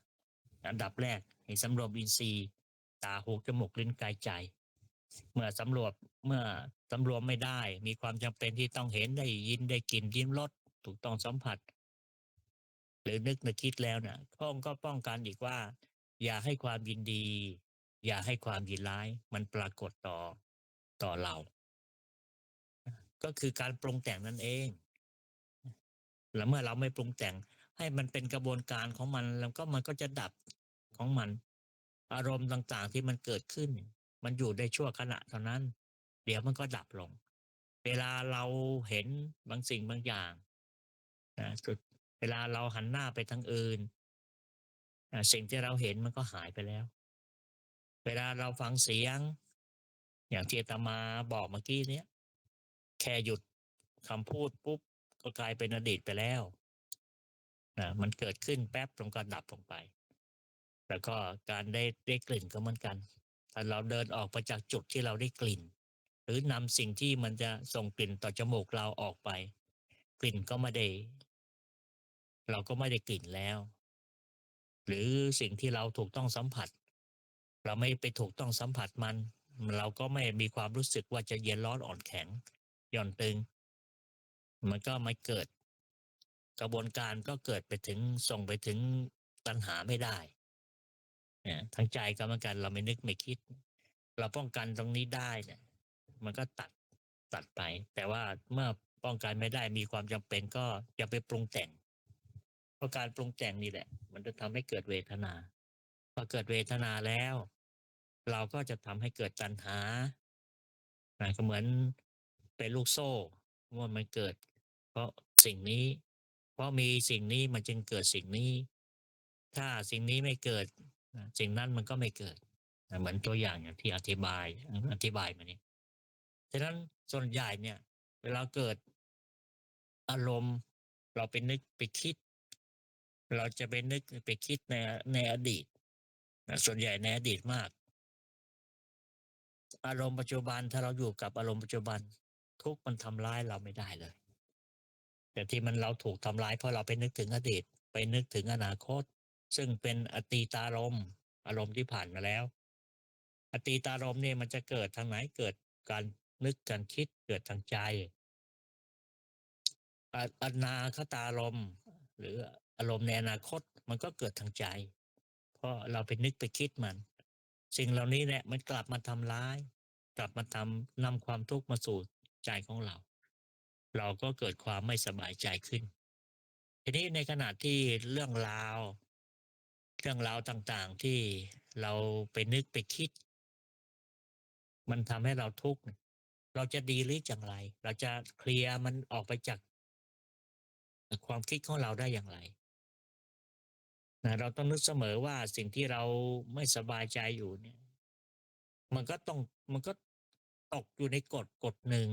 อันดับแรกให้สำรวมอินทรีย์ตาหูจมูกลิ้นกายใจเมื่อสำรวมเมื่อสำรวมไม่ได้มีความจำเป็นที่ต้องเห็นได้ยินได้กลิ่นลิ้มรสถูกต้องสัมผัสหรือนึกคิดแล้วเนี่ยพระองค์ก็ป้องกันอีกว่าอย่าให้ความยินดีอย่าให้ความยินร้ายมันปรากฏต่อเราก็คือการปรุงแต่งนั่นเองแล้วเมื่อเราไม่ปรุงแต่งให้มันเป็นกระบวนการของมันแล้วก็มันก็จะดับของมันอารมณ์ต่างๆที่มันเกิดขึ้นมันอยู่ได้ชั่วขณะเท่านั้นเดี๋ยวมันก็ดับลงเวลาเราเห็นบางสิ่งบางอย่างจุดเวลาเราหันหน้าไปทางอื่นสิ่งที่เราเห็นมันก็หายไปแล้วเวลาเราฟังเสียงอย่างที่อาตมาบอกเมื่อกี้เนี้ยแค่หยุดคำพูดปุ๊บก็กลายเป็นอดีตไปแล้ว มันเกิดขึ้นแป๊บลงก็ดับลงไปแล้วก็การได้กลิ่นก็เหมือนกันถ้าเราเดินออกไปจากจุดที่เราได้กลิ่นหรือนำสิ่งที่มันจะส่งกลิ่นต่อจมูกเราออกไปกลิ่นก็ไม่ได้เราก็ไม่ได้กลิ่นแล้วหรือสิ่งที่เราถูกต้องสัมผัสเราไม่ไปถูกต้องสัมผัสมันเราก็ไม่มีความรู้สึกว่าจะเย็นร้อนอ่อนแข็งหย่อนตึงมันก็ไม่เกิดกระบวนการก็เกิดไปถึงส่งไปถึงตัณหาไม่ได้ทั้งใจก็เหมือนกันเราไม่นึกไม่คิดเราป้องกันตรงนี้ได้เนี่ยมันก็ตัดไปแต่ว่าเมื่อป้องกันไม่ได้มีความจำเป็นก็อย่าไปปรุงแต่งเพราะการปรุงแต่งนี่แหละมันจะทำให้เกิดเวทนาพอเกิดเวทนาแล้วเราก็จะทำให้เกิดตัณหาก็เหมือนเป็นลูกโซ่ว่ามันเกิดเพราะสิ่งนี้เพราะมีสิ่งนี้มันจึงเกิดสิ่งนี้ถ้าสิ่งนี้ไม่เกิดสิ่งนั้นมันก็ไม่เกิดเหมือนตัวอย่างอย่างที่อธิบายมานี้ฉะนั้นส่วนใหญ่เนี่ยเวลาเกิดอารมณ์เราไปนึกไปคิดเราจะไปนึกไปคิดในอดีตส่วนใหญ่ในอดีตมากอารมณ์ปัจจุบันถ้าเราอยู่กับอารมณ์ปัจจุบันทุกข์มันทำร้ายเราไม่ได้เลยแต่ที่มันเราถูกทำร้ายเพราะเราไปนึกถึงอดีตไปนึกถึงอนาคตซึ่งเป็นอตีตารมณ์อารมณ์ที่ผ่านมาแล้วอตีตารมณ์เนี่ยมันจะเกิดทางไหนเกิดการนึกการคิดเกิดทางใจอนาคตารมณ์หรืออารมณ์ในอนาคตมันก็เกิดทางใจเพราะเราไปนึกไปคิดมันสิ่งเหล่านี้แหละมันกลับมาทำร้ายกลับมานำความทุกข์มาสู่ใจของเราเราก็เกิดความไม่สบายใจขึ้นทีนี้ในขณะที่เรื่องราวต่างๆที่เราไปนึกไปคิดมันทำให้เราทุกข์เราจะดีหรืออย่างไรเราจะเคลียร์มันออกไปจากความคิดของเราได้อย่างไรเราต้องนึกเสมอว่าสิ่งที่เราไม่สบายใจอยู่เนี่ยมันก็ตกอยู่ในกฎหนึ่ง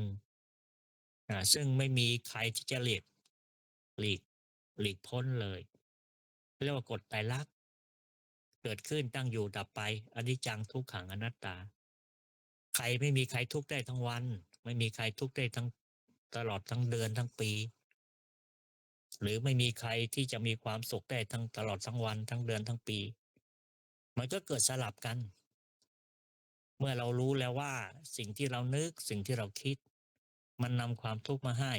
ซึ่งไม่มีใครที่จะหลีกหลีกพ้นเลยเรียกว่ากฎไตรลักษณ์เกิดขึ้นตั้งอยู่ดับไปอนิจจังทุกขังอนัตตาใครไม่มีใครทุกข์ได้ทั้งวันไม่มีใครทุกข์ได้ทั้งตลอดทั้งเดือนทั้งปีหรือไม่มีใครที่จะมีความสุขได้ทั้งตลอดทั้งวันทั้งเดือนทั้งปีมันก็เกิดสลับกันเมื่อเรารู้แล้วว่าสิ่งที่เรานึกสิ่งที่เราคิดมันนำความทุกข์มาให้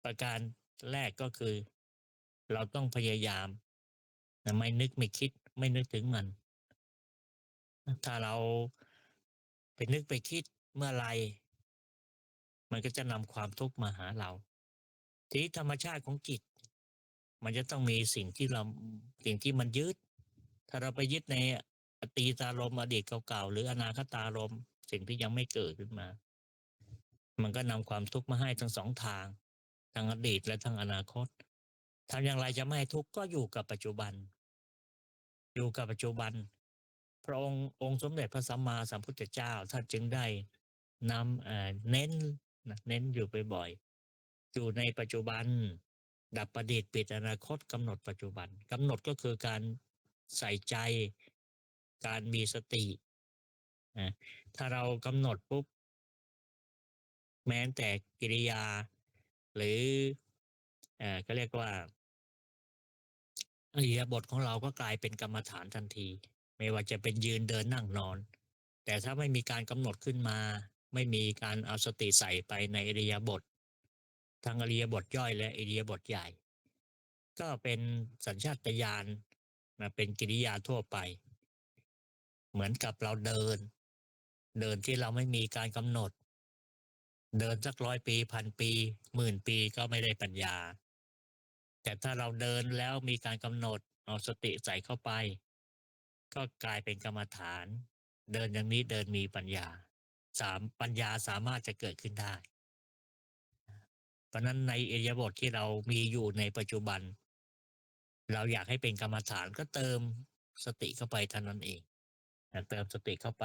ประการแรกก็คือเราต้องพยายามไม่นึกไม่คิดไม่นึกถึงมันถ้าเราไปนึกไปคิดเมื่อไรมันก็จะนำความทุกข์มาหาเราทีนี้ธรรมชาติของจิตมันจะต้องมีสิ่งที่มันยึดถ้าเราไปยึดในอตีตารมณ์อดีตเก่าๆหรืออนาคตารมณ์สิ่งที่ยังไม่เกิดขึ้นมามันก็นำความทุกข์มาให้ทั้งสองทางทั้งอดีตและทั้งอนาคตทำอย่างไรจะไม่ให้ทุกข์ก็อยู่กับปัจจุบันอยู่กับปัจจุบันพระองค์สมเด็จพระสัมมาสัมพุทธเจ้าท่านจึงได้นำเน้นอยู่บ่อยๆอยู่ในปัจจุบันดับอดีตปิดอนาคตกำหนดปัจจุบันกำหนดก็คือการใส่ใจการมีสติถ้าเรากำหนดปุ๊บแม้แต่กิริยาหรือก็เรียกว่าอิริยาบถของเราก็กลายเป็นกรรมฐานทันทีไม่ว่าจะเป็นยืนเดินนั่งนอนแต่ถ้าไม่มีการกำหนดขึ้นมาไม่มีการเอาสติใส่ไปในอิริยาบถทั้งอิริยาบถย่อยและอิริยาบถใหญ่ก็เป็นสัญชาตญาณเป็นกิริยาทั่วไปเหมือนกับเราเดินที่เราไม่มีการกำหนดเดินสัก100 ปี1,000 ปี10,000 ปีก็ไม่ได้ปัญญาแต่ถ้าเราเดินแล้วมีการกำหนดเอาสติใส่เข้าไปก็กลายเป็นกรรมฐานเดินอย่างนี้เดินมีปัญญาปัญญาสามารถจะเกิดขึ้นได้เพราะนั้นในอิริยาบถที่เรามีอยู่ในปัจจุบันเราอยากให้เป็นกรรมฐานก็เติมสติเข้าไปเท่านั้นเองเติมสติเข้าไป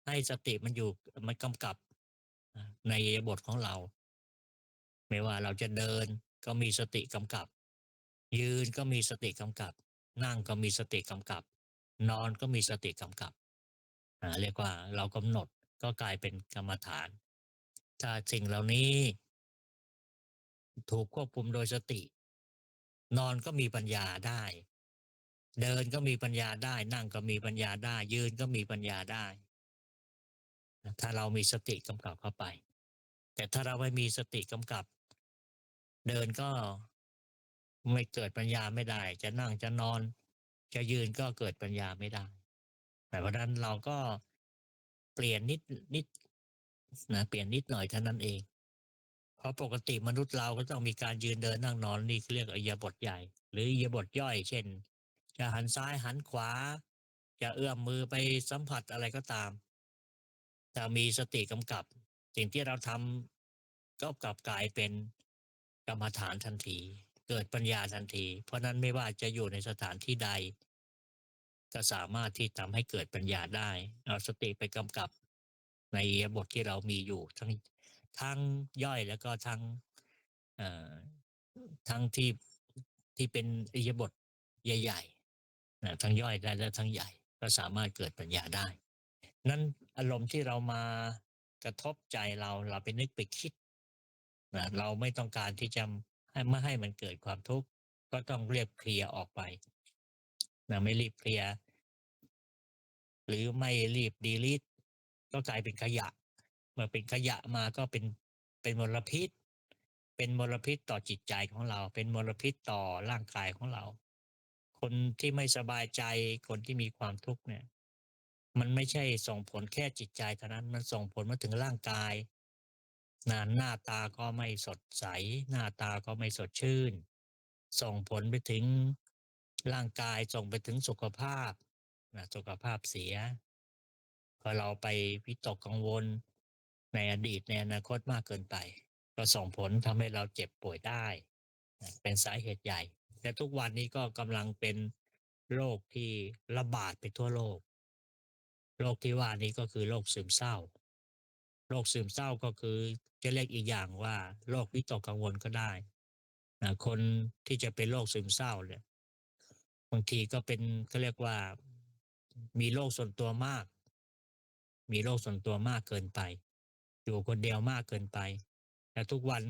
ให้สติมันกำกับในอิริยาบถของเราไม่ว่าเราจะเดินก็มีสติกำกับ ยืนก็มีสติกำกับนั่งก็มีสติกำกับนอนก็มีสติกำกับเรียกว่าเรากำหนดก็กลายเป็นกรรมฐานถ้าสิ่งเหล่านี้ถูกควบคุมโดยสตินอนก็มีปัญญาได้เดินก็มีปัญญาได้นั่งก็มีปัญญาได้ยืนก็มีปัญญาได้ถ้าเรามีสติกำกับเข้าไปแต่ถ้าเราไม่มีสติกำกับเดินก็ไม่เกิดปัญญาไม่ได้จะนั่งจะนอนจะยืนก็เกิดปัญญาไม่ได้แต่เพราะนั้นเราก็เปลี่ยนนิดนะเปลี่ยนนิดหน่อยเท่านั้นเองเพราะปกติมนุษย์เราก็ต้องมีการยืนเดินนั่งนอนนี่เรียกอิริยาบถใหญ่หรืออิริยาบถย่อยเช่นจะหันซ้ายหันขวาจะเอื้อมมือไปสัมผัสอะไรก็ตามจะมีสติกำกับสิ่งที่เราทำก็กลับกลายเป็นกรรมฐานทันทีเกิดปัญญาทันทีเพราะนั้นไม่ว่าจะอยู่ในสถานที่ใดก็สามารถที่ทำให้เกิดปัญญาได้เอาสติไปกำกับในอิริยาบถที่เรามีอยู่ทั้งย่อยแล้วก็เอ่อทั้งที่เป็นอิริยาบถใหญ่ๆทั้งย่อยได้และทั้งใหญ่ก็สามารถเกิดปัญญาได้นั้นอารมณ์ที่เรามากระทบใจเราไปนึกไปคิดเราไม่ต้องการที่จะไม่ให้มันเกิดความทุกข์ก็ต้องเรียบเคลียร์ออกไปไม่รีบเคลียร์หรือไม่รีบดีลิทก็กลายเป็นขยะเมื่อเป็นขยะมาก็เป็นมลพิษเป็นมลพิษต่อจิตใจของเราเป็นมลพิษต่อร่างกายของเราคนที่ไม่สบายใจคนที่มีความทุกข์เนี่ยมันไม่ใช่ส่งผลแค่จิตใจเท่านั้นมันส่งผลมาถึงร่างกายหน้าตาก็ไม่สดใสหน้าตาก็ไม่สดชื่นส่งผลไปถึงร่างกายส่งไปถึงสุขภาพสุขภาพเสียพอเราไปวิตกกังวลในอดีตในอนาคตมากเกินไปก็ส่งผลทำให้เราเจ็บป่วยได้เป็นสาเหตุใหญ่และทุกวันนี้ก็กำลังเป็นโรคที่ระบาดไปทั่วโลกโรคที่ว่านี้ก็คือโรคซึมเศร้าโรคซึมเศร้าก็คือจะเรียกอีกอย่างว่าโรควิตกกังวลก็ได้คนที่จะเป็นโรคซึมเศร้าเนี่ยบางทีก็เป็นเขาเรียกว่ามีโรคส่วนตัวมากมีโรคส่วนตัวมากเกินไปอยู่คนเดียวมากเกินไปแต่ทุกวัน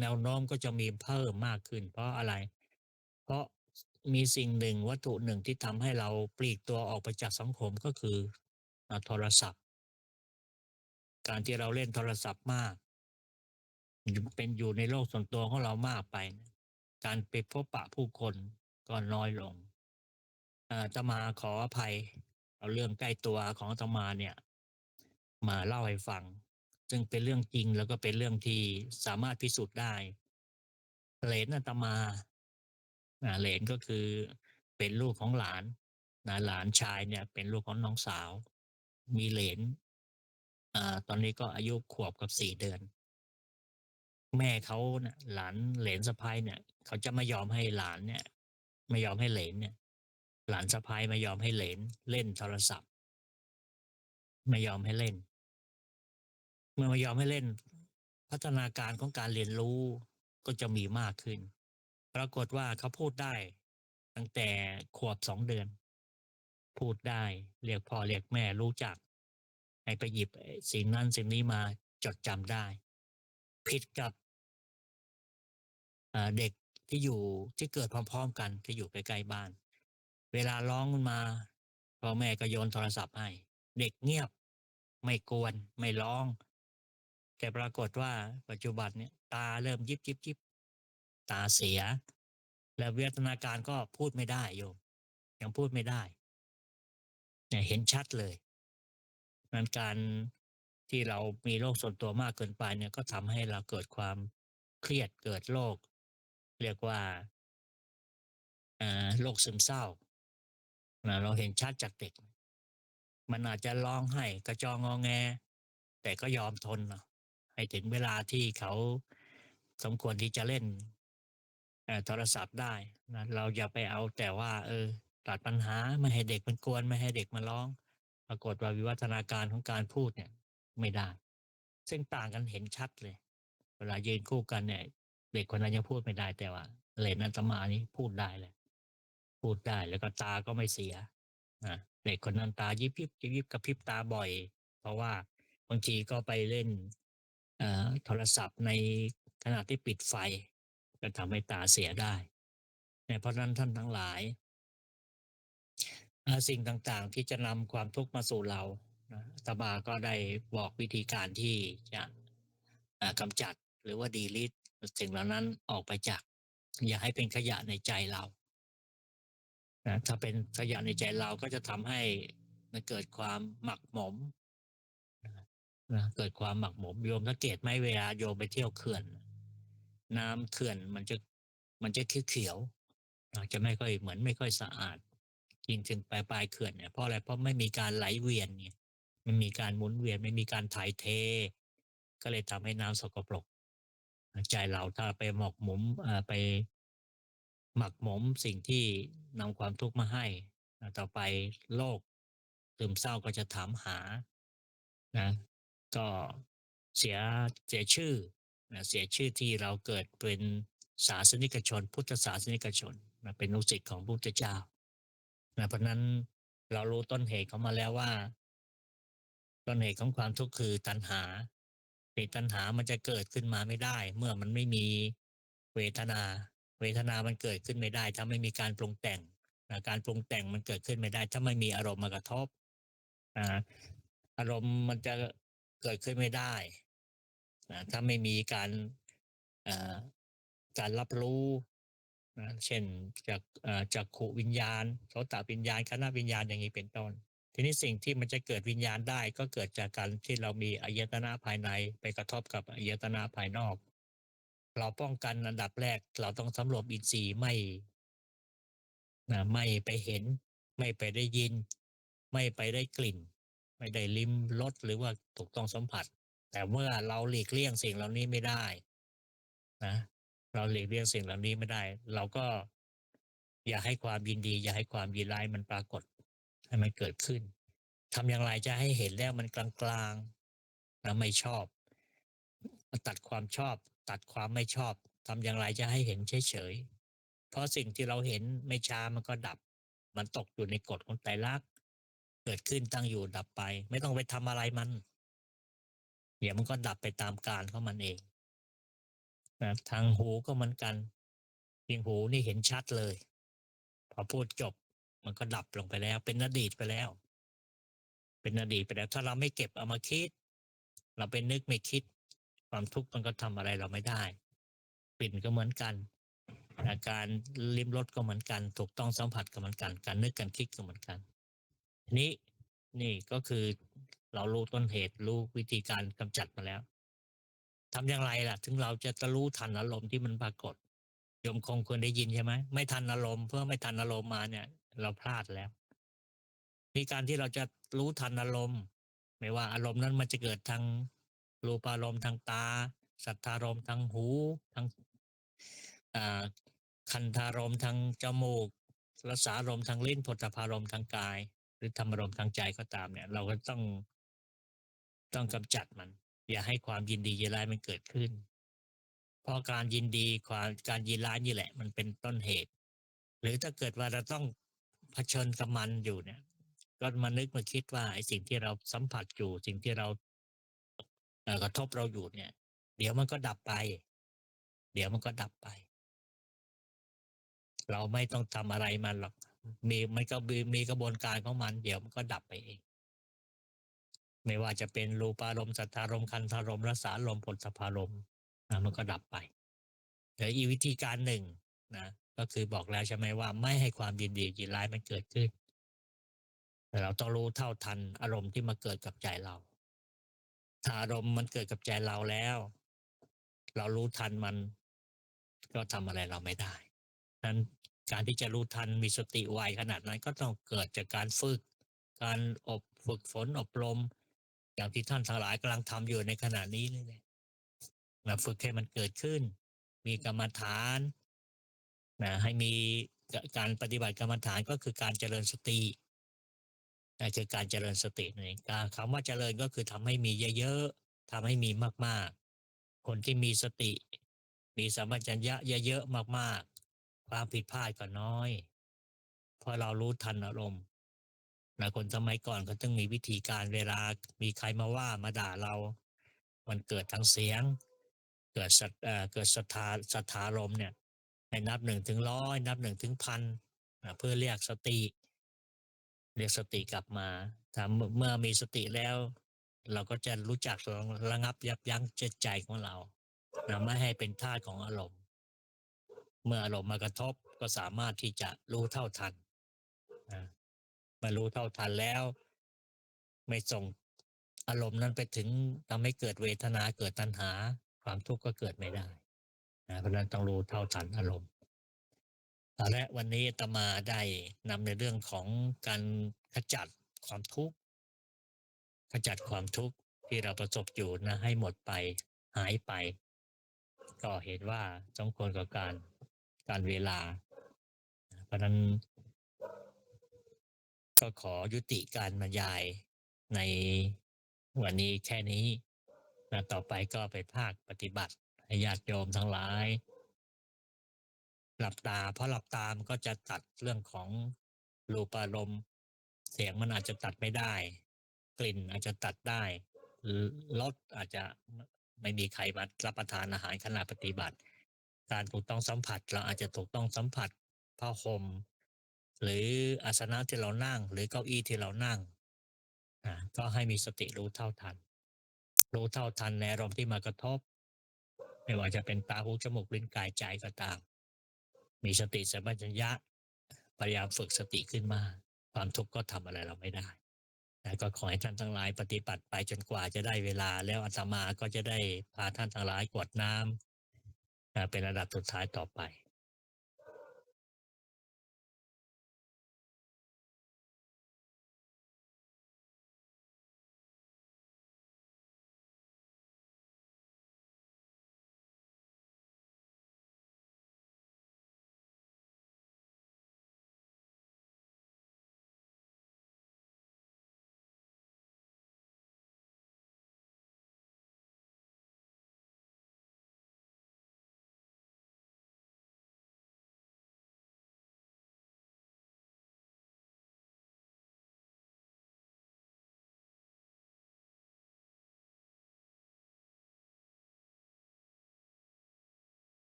แนวโน้มก็จะมีเพิ่มมากขึ้นเพราะอะไรเพราะมีสิ่งหนึ่งวัตถุหนึ่งที่ทำให้เราปลีกตัวออกไปจากสังคมก็คือโทรศัพท์การที่เราเล่นโทรศัพท์มากเป็นอยู่ในโลกส่วนตัวของเรามากไปการไปพบปะผู้คนก็น้อยลงอาตมาขออภัยเอาเรื่องใกล้ตัวของอาตมาเนี่ยมาเล่าให้ฟังซึ่งเป็นเรื่องจริงแล้วก็เป็นเรื่องที่สามารถพิสูจน์ได้เหลนอาตมาเหลนก็คือเป็นลูกของหลานหลานชายเนี่ยเป็นลูกของน้องสาวมีเหลนตอนนี้ก็อายุขวบกับ4 เดือนแม่เขาเนี่ยหลานเหลนสะใภ้เนี่ยเขาจะไม่ยอมให้หลานเนี่ยไม่ยอมให้เหลนเนี่ยหลานสะใภ้ไม่ยอมให้เหลนเล่นโทรศัพท์ไม่ยอมให้เล่นเมื่อไม่ยอมให้เล่นพัฒนาการของการเรียนรู้ก็จะมีมากขึ้นปรากฏว่าเขาพูดได้ตั้งแต่ขวบ2 เดือนพูดได้เรียกพ่อเรียกแม่รู้จักให้ไปหยิบสิ่งนั้นสิ่งนี้มาจดจำได้ผิดกับเด็กที่อยู่ที่เกิดพร้อมๆกันที่อยู่ใกล้ๆบ้านเวลาร้องขึ้นมาพ่อแม่ก็โยนโทรศัพท์ให้เด็กเงียบไม่กวนไม่ร้องแต่ปรากฏว่าปัจจุบันเนี่ยตาเริ่มยิบตาเสียและวิวัฒนาการก็พูดไม่ได้โยมยังพูดไม่ได้เนี่ยเห็นชัดเลยนั้นการที่เรามีโรคส่วนตัวมากเกินไปเนี่ยก็ทำให้เราเกิดความเครียดเกิดโรคเรียกว่าโรคซึมเศร้าเราเห็นชัดจากเด็กมันอาจจะร้องไห้กระจองงอแงแต่ก็ยอมทนเนาะให้ถึงเวลาที่เขาสมควรที่จะเล่นโทรศัพท์ได้นะเราอย่าไปเอาแต่ว่าตัดปัญหาไม่ให้เด็กมันกวนไม่ให้เด็กมันร้องปรากฏว่าวิวัฒนาการของการพูดเนี่ยไม่ได้ซึ่งต่างกันเห็นชัดเลยเวลายืนคู่กันเนี่ยเด็กคนนั้นยังพูดไม่ได้แต่ว่า เหรนอาตมานี่พูดได้เลยพูดได้แล้วก็ตาก็ไม่เสียเด็กคนนั้นตายิบยิบยิบยิบกระพริบตาบ่อยเพราะว่าบางทีก็ไปเล่นโทรศัพท์ในขณะที่ปิดไฟก็ทำให้ตาเสียได้เนี่ยเพราะฉะนั้นท่านทั้งหลายสิ่งต่างๆที่จะนำความทุกข์มาสู่เรานะอาตมาก็ได้บอกวิธีการที่จะกำจัดหรือว่าดีลิทสิ่งเหล่านั้นออกไปจากอย่าให้เป็นขยะในใจเรานะถ้าเป็นขยะในใจเราก็จะทำให้มันเกิดความหมักหมมนะเกิดความหมักหมมโยมสังเกตไหมเวลาโยมไปเที่ยวเขื่อนน้ำเขื่อนมันจะเขียวๆจะไม่ค่อยเหมือนไม่ค่อยสะอาดจริงถึงปลายเขื่อนเนี่ยเพราะอะไรเพราะไม่มีการไหลเวียนเนี่ยไม่มีการหมุนเวียนไม่มีการถ่ายเทก็เลยทำให้น้ำสกปรกใจเราถ้าไปหมกหมมไปหมักหมมสิ่งที่นำความทุกข์มาให้ต่อไปโรคซึมเศร้าก็จะถามหานะก็เสียเสียชื่อนะเสียชื่อที่เราเกิดเป็นศาสนิกชนพุทธศาสนิกชนนะเป็นลูกศิษย์ของพระพุทธเจ้านะเพราะนั้นเรารู้ต้นเหตุของมาแล้วว่าต้นเหตุของความทุกข์คือตัณหาตัณหามันจะเกิดขึ้นมาไม่ได้เมื่อมันไม่มีเวทนาเวทนามันเกิดขึ้นไม่ได้ถ้าไม่มีการปรุงแต่งการปรุงแต่งมันเกิดขึ้นไม่ได้ถ้าไม่มีอารมณ์มากระทบอ่าอารมณ์มันจะเกิดขึ้นไม่ได้ถ้าไม่มีการอ่าการรับรู้เช่นจากขุวิญญาณโสตวิญญาณคณวิญญาณอย่างนี้เป็นต้นทีนี้สิ่งที่มันจะเกิดวิญญาณได้ก็เกิดจากการที่เรามีอายตนะภายในไปกระทบกับอายตนะภายนอกเราป้องกันอันดับแรกเราต้องสำรวมอินทรีย์ไม่ไปเห็นไม่ไปได้ยินไม่ไปได้กลิ่นไม่ได้ลิ้มรสหรือว่าถูกต้องสัมผัสแต่เมื่อเราหลีกเลี่ยงสิ่งเหล่านี้ไม่ได้นะเราหลีกเลี่ยงสิ่งเหล่านี้ไม่ได้เราก็อย่าให้ความยินดีอย่าให้ความยินร้ายมันปรากฏให้มันเกิดขึ้นทำอย่างไรจะให้เห็นแล้วมันกลางๆนะไม่ชอบตัดความชอบตัดความไม่ชอบทำอย่างไรจะให้เห็นเฉยๆเพราะสิ่งที่เราเห็นไม่ช้ามันก็ดับมันตกอยู่ในกฎของไตรลักษณ์เกิดขึ้นตั้งอยู่ดับไปไม่ต้องไปทำอะไรมันเดี๋ยวมันก็ดับไปตามกาลของมันเองนะทางหูก็เหมือนกันเพียงหูนี่เห็นชัดเลยพอพูดจบมันก็ดับลงไปแล้วเป็นอดีตไปแล้วเป็นอดีตไปแล้วถ้าเราไม่เก็บเอามาคิดเราไปนึกไม่คิดความทุกข์มันก็ทำอะไรเราไม่ได้กลิ่นก็เหมือนกันอาการลิ้มรสก็เหมือนกันถูกต้องสัมผัสก็เหมือนกันการนึกการคิดก็เหมือนกันทีนี้นี่ก็คือเรารู้ต้นเหตุรู้วิธีการกำจัดมาแล้วทำอย่างไรล่ะถึงเราจะรู้ทันอารมณ์ที่มันปรากฏโยมคงควรได้ยินใช่ไหมไม่ทันอารมณ์เพื่อไม่ทันอารมณ์มาเนี่ยเราพลาดแล้วมีการที่เราจะรู้ทันอารมณ์ไม่ว่าอารมณ์นั้นมันจะเกิดทางรูปารมณ์ทางตาสัทธารมณ์ทางหูทางอ่าคันธารมณ์ทางจมูกรสารมณ์ทางลิ้นโผฏฐัพพารมณ์ทางกายหรือธรรมารมณ์ทางใจก็ตามเนี่ยเราก็ต้องกำจัดมันอย่าให้ความยินดียินร้ายมันเกิดขึ้นเพราะการยินดีการยินร้ายนี่แหละมันเป็นต้นเหตุหรือถ้าเกิดว่าเราต้องเผชิญกับมันอยู่เนี่ยก็มานึกมาคิดว่าไอ้สิ่งที่เราสัมผัสอยู่สิ่งที่เรากระทบเราอยู่เนี่ยเดี๋ยวมันก็ดับไปเดี๋ยวมันก็ดับไปเราไม่ต้องทำอะไรมันหรอกมันก็มีกระบวนการของมันเดี๋ยวมันก็ดับไปเองไม่ว่าจะเป็นรูปารมณ์สัทธารมณ์คันธารมณ์รสารมณ์โผฏฐัพพารมณ์มันก็ดับไปหรืออีกวิธีการหนึ่งนะก็คือบอกแล้วใช่ไหมว่าไม่ให้ความยินดียินร้ายมันเกิดขึ้นแต่เราต้องรู้เท่าทันอารมณ์ที่มาเกิดกับใจเราถ้าอารมณ์มันเกิดกับใจเราแล้วเรารู้ทันมันก็ทำอะไรเราไม่ได้นั้นการที่จะรู้ทันมีสติไวขนาดนั้นก็ต้องเกิดจากการฝึกการฝึกฝนอบรมอย่างที่ท่านทั้งหลายกำลังทำอยู่ในขณะนี้เลยนะฝึกให้มันเกิดขึ้นมีกรรมฐานนะให้มีการปฏิบัติกรรมฐานก็คือการเจริญสตินะคือการเจริญสตินั่นเองคำว่าเจริญก็คือทำให้มีเยอะๆทำให้มีมากๆคนที่มีสติมีสัมปชัญญะเยอะๆมาก ความผิดพลาดก็น้อยเพราะเรารู้ทันอารมณ์นะคนสมัยก่อนเขาต้องมีวิธีการเวลามีใครมาว่ามาด่าเรามันเกิดทางเสียงเกิดศรัทธารมณ์เนี่ยให้นับ1 ถึง 100นับ1 ถึง 1,000เพื่อเรียกสติกลับมาถ้าเมื่อมีสติแล้วเราก็จะรู้จักระงับยับยั้งจิตใจของเราไม่ให้เป็นทาสของอารมณ์เมื่ออารมณ์มากระทบก็สามารถที่จะรู้เท่าทันนะเมื่อรู้เท่าทันแล้วไม่ส่งอารมณ์นั้นไปถึงทำให้เกิดเวทนาเกิดตัณหาความทุกข์ก็เกิดไม่ได้เพราะนั้นต้องรู้เท่าทันอารมณ์และวันนี้อาตมาได้นำในเรื่องของการขจัดความทุกข์ ขจัดความทุกข์ที่เราประสบอยู่นะให้หมดไปหายไปก็เห็นว่าสมควรกับการเวลาเพราะนั้นก็ขอยุติการบรรยายในวันนี้แค่นี้นะต่อไปก็ไปภาคปฏิบัติให้ญาติโยมทั้งหลายหลับตาเพราะหลับตามันก็จะตัดเรื่องของรูปารมณ์เสียงมันอาจจะตัดไม่ได้กลิ่นอาจจะตัดได้รสอาจจะไม่มีใครมารับประทานอาหารขณะปฏิบัติการถูกต้องสัมผัสเราอาจจะถูกต้องสัมผัสผ้าห่มหรืออาสนะที่เรานั่งหรือเก้าอี้ที่เรานั่งก็ให้มีสติรู้เท่าทันในอารมณ์ที่มากระทบไม่ว่าจะเป็นตาหูจมูกลิ้นกายใจก็ตามมีสติสัมปชัญญะพยายามฝึกสติขึ้นมาความทุกข์ก็ทำอะไรเราไม่ได้ก็ขอให้ท่านทั้งหลายปฏิบัติไปจนกว่าจะได้เวลาแล้วอาตมาก็จะได้พาท่านทั้งหลายกรวดน้ำเป็นระดับสุดท้ายต่อไป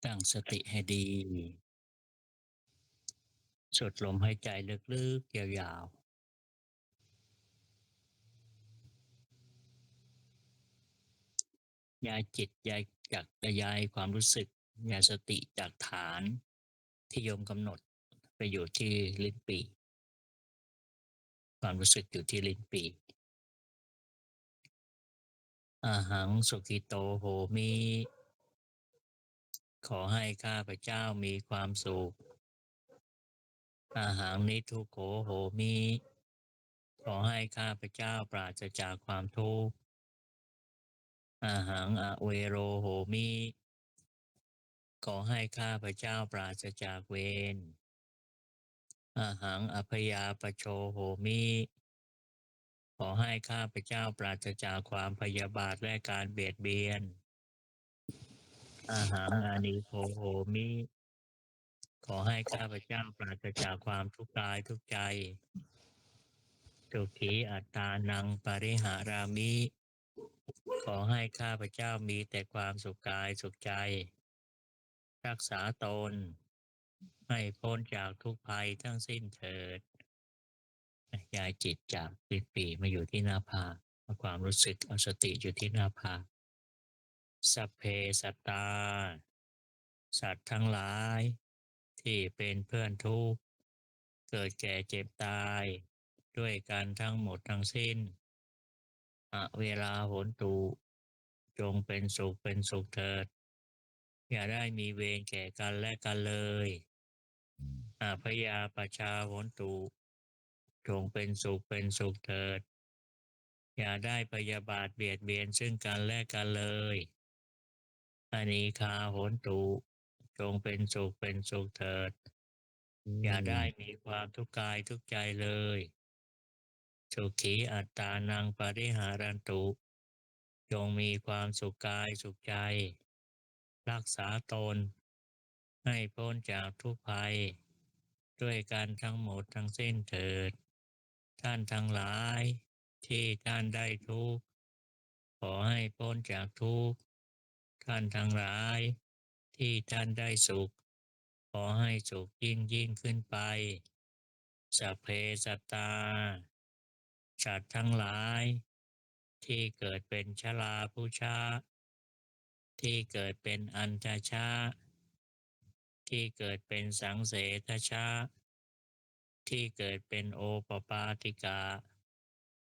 ตั้งสติให้ดีสูดลมหายใจลึกๆยาวๆย้ายจิตย้ายความรู้สึกย้ายสติจากฐานที่โยมกำหนดไปอยู่ที่ลิ้นปี่ความรู้สึกอยู่ที่ลิ้นปี่อาหังสุขิโตโหมิขอให้ข้าพเจ้ามีความสุขอาหังนิทุกโขโหมิขอให้ข้าพเจ้าปราศจากความทุกข์อาหังอเวโรโหมิขอให้ข้าพเจ้าปราศจากเวรอาหังอภยาปโชโหมิขอให้ข้าพเจ้าปราศจากความพยาบาทและการเบียดเบียนอาหังอานิโคโหมิขอให้ข้าพเจ้าปราศจากความทุกข์กายทุกข์ใจทุกขีอัตตานังปริหารามิขอให้ข้าพเจ้ามีแต่ความสุขกายสุขใจรักษาตนให้พ้นจากทุกภัยทั้งสิ้นเถิดย้ายจิตจากลิ้นปี่มาอยู่ที่หน้าผากเอาความรู้สึกเอาสติอยู่ที่หน้าผากสัพเพสัตตาสัตว์ทั้งหลายที่เป็นเพื่อนทุกข์เกิดแก่เจ็บตายด้วยกันทั้งหมดทั้งสิ้นเวลาโหนตุจงเป็นสุขเป็นสุขเถิดอย่าได้มีเวรแก่กันและกันเลยพยาปชาโหนตุจงเป็นสุขเป็นสุขเถิดอย่าได้พยาบาทเบียดเบียนซึ่งกันและกันเลยอานีคาโหนตุจงเป็นสุขเป็นสุขเถิดอย่าได้มีความทุกข์กายทุกข์ใจเลยสุขีอัตตานังปริหารันตุจงมีความสุขกายสุขใจรักษาตนให้พ้นจากทุกภัยด้วยกันทั้งหมดทั้งสิ้นเถิดท่านทั้งหลายที่ท่านได้ทุกข์ขอให้พ้นจากทุกข์ท่านทั้งหลายที่ท่านได้สุขขอให้สุขยิ่งขึ้นไปสัพเพสัตตาสัตว์ทั้งหลายที่เกิดเป็นชราผู้ช้าที่เกิดเป็นอันทชาที่เกิดเป็นสังเสทชาที่เกิดเป็นโอปปาติกา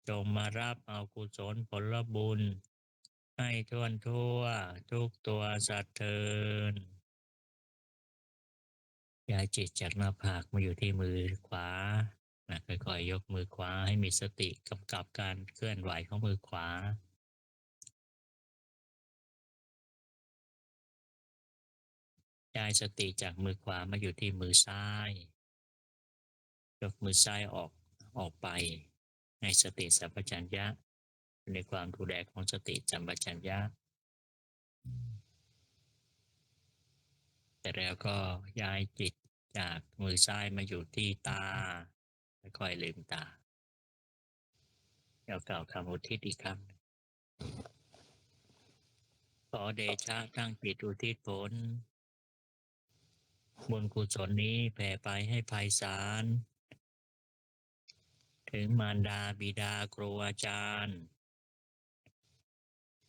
จงมารับเอากุศลผลบุญให้ทั่วทุกตัวสัตว์เทินย้ายจิตจากหน้าผากมาอยู่ที่มือขวาค่อยๆยกมือขวาให้มีสติกำกับการเคลื่อนไหวของมือขวาย้ายสติจากมือขวามาอยู่ที่มือซ้ายยกมือซ้ายออกไปในสติสัมปชัญญะในความดูแลของสติสัมปชัญญะแต่แล้วก็ย้ายจิตจากมือซ้ายมาอยู่ที่ตาค่อยๆลืมตาแล้วกล่าวคำอุทิศอีกครั้งขอเดชะตั้งจิตอุทิศผลบุญกุศลนี้แผ่ไปให้ไพศาลถึงมารดาบิดาครูอาจารย์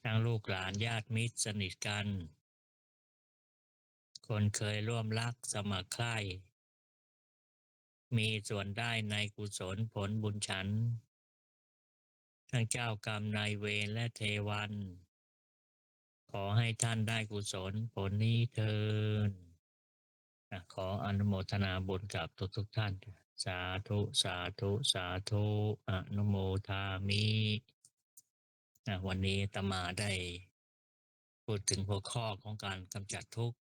ทั้งลูกหลานญาติมิตรสนิทกันคนเคยร่วมรักสมัครใคร่มีส่วนได้ในกุศลผลบุญฉันทั้งเจ้ากรรมนายเวรและเทวัน ขอให้ท่านได้กุศลผลนี้เทินขออนุโมทนาบุญกับทุกท่านสาธุสาธุสาธุอนุโมทามิวันนี้อาตมาได้พูดถึงหัวข้อของการกำจัดทุกข์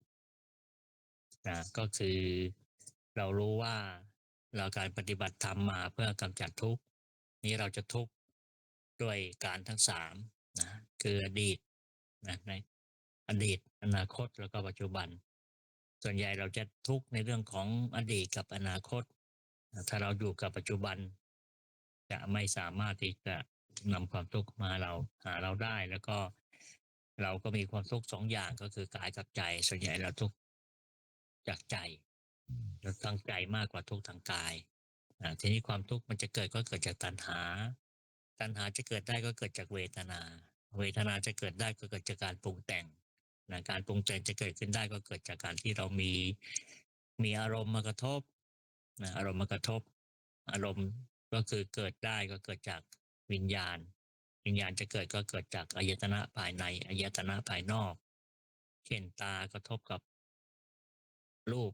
ก็คือเรารู้ว่าเราการปฏิบัติธรรมมาเพื่อกำจัดทุกข์นี้เราจะทุกข์ด้วยการทั้งสามนะคืออดีตในอดีตอนาคตแล้วก็ปัจจุบันส่วนใหญ่เราจะทุกข์ในเรื่องของอดีตกับอนาคตถ้าเราอยู่กับปัจจุบันจะไม่สามารถที่จะนำความทุกข์มาหาเราได้แล้วก็เราก็มีความทุกข์สองอย่างก็คือกายกับใจส่วนใหญ่เราทุกข์ จากใจแล้วทางใจมากกว่าทุกข์ทางกายทีนี้ความทุกข์มันจะเกิดก็เกิดจากตัณหาจะเกิดได้ก็เกิดจากเวทนาจะเกิดได้ก็เกิดจากการปรุงแต่งการปรุงแต่งจะเกิดขึ้นได้ก็เกิดจากการที่เรามีอารมณ์มากระทบอารมณ์มากระทบอารมณ์ก็คือเกิดได้ก็เกิดจากวิญญาณจะเกิดก็เกิดจากอายตนะภายในอายตนะภายนอกเช่นตากระทบกับรูป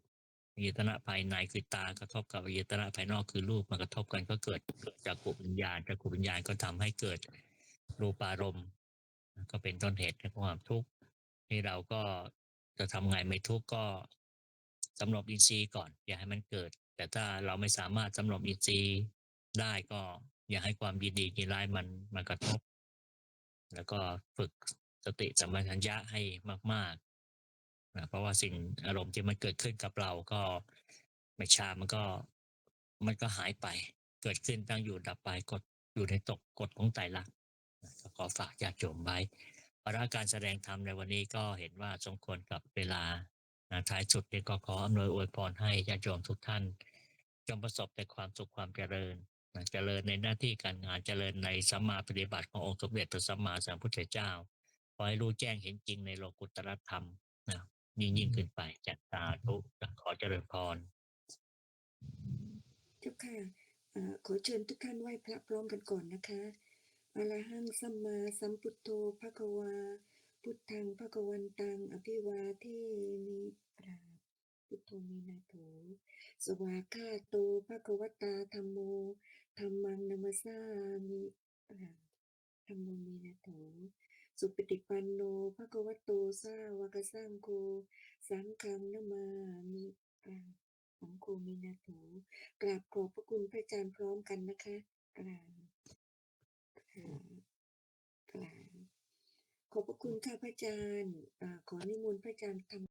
อายตนะภายในคือตากระทบกับอายตนะภายนอกคือรูปมากระทบกันก็เกิดจากกุวิญญาณจากกุวิญญาณก็ทำให้เกิดรูปารมณ์ก็เป็นต้นเหตุของความทุกข์ที่เราก็จะทำไงไม่ทุกข์ก็สำรวมอินทรีย์ก่อนอย่าให้มันเกิดแต่ถ้าเราไม่สามารถสำรวมอินทรีย์ได้ก็อย่าให้ความยินดียินร้ายมันมากระทบแล้วก็ฝึกสติสัมปชัญญะให้มากๆเพราะว่าสิ่งอารมณ์ที่มันเกิดขึ้นกับเราก็ไม่ช้ามันก็หายไปเกิดขึ้นตั้งอยู่ดับไปกฎอยู่ในกฎของไตรลักษณ์ก็ขอฝากญาติโยมไว้วาระการแสดงธรรมในวันนี้ก็เห็นว่าสมควรกับเวลาท้ายสุดก็ขออำนวยอวยพรให้ญาติโยมทุกท่านจงประสบแต่ความสุขความเจริญเจริญในหน้าที่การงานเจริญในสัมมาปฏิบัติขององค์สมเด็จพระสัมมาสัมพุทธเจ้าขอให้รู้แจ้งเห็นจริงในโลกุตตรธรรมยิ่งขึ้นไปจัตตาธุขอเจริญพรเจ้าค่ะขอเชิญทุกท่านไหว้พระพร้อมกันก่อนนะคะอะระหังสัมมาสัมพุทโธภะคะวาพุทธังภะคะวันตังอภิวาเทมิกราบพุทโธมีนาโถสวากขาโตภะคะวตาธัมโมธัมมังนัมสสามิกราบธัมโมมีนาโถสุปฏิปันโนภะคะวะโตสาวกสังโฆสังฆังนะมามิกราบสังโฆมีนาโถกราบขอบพระคุณพระอาจารย์พร้อมกันนะคะกราบกราบขอบพระคุณค่ะพระอาจารย์ขอนิมนต์พระอาจารย์ทำ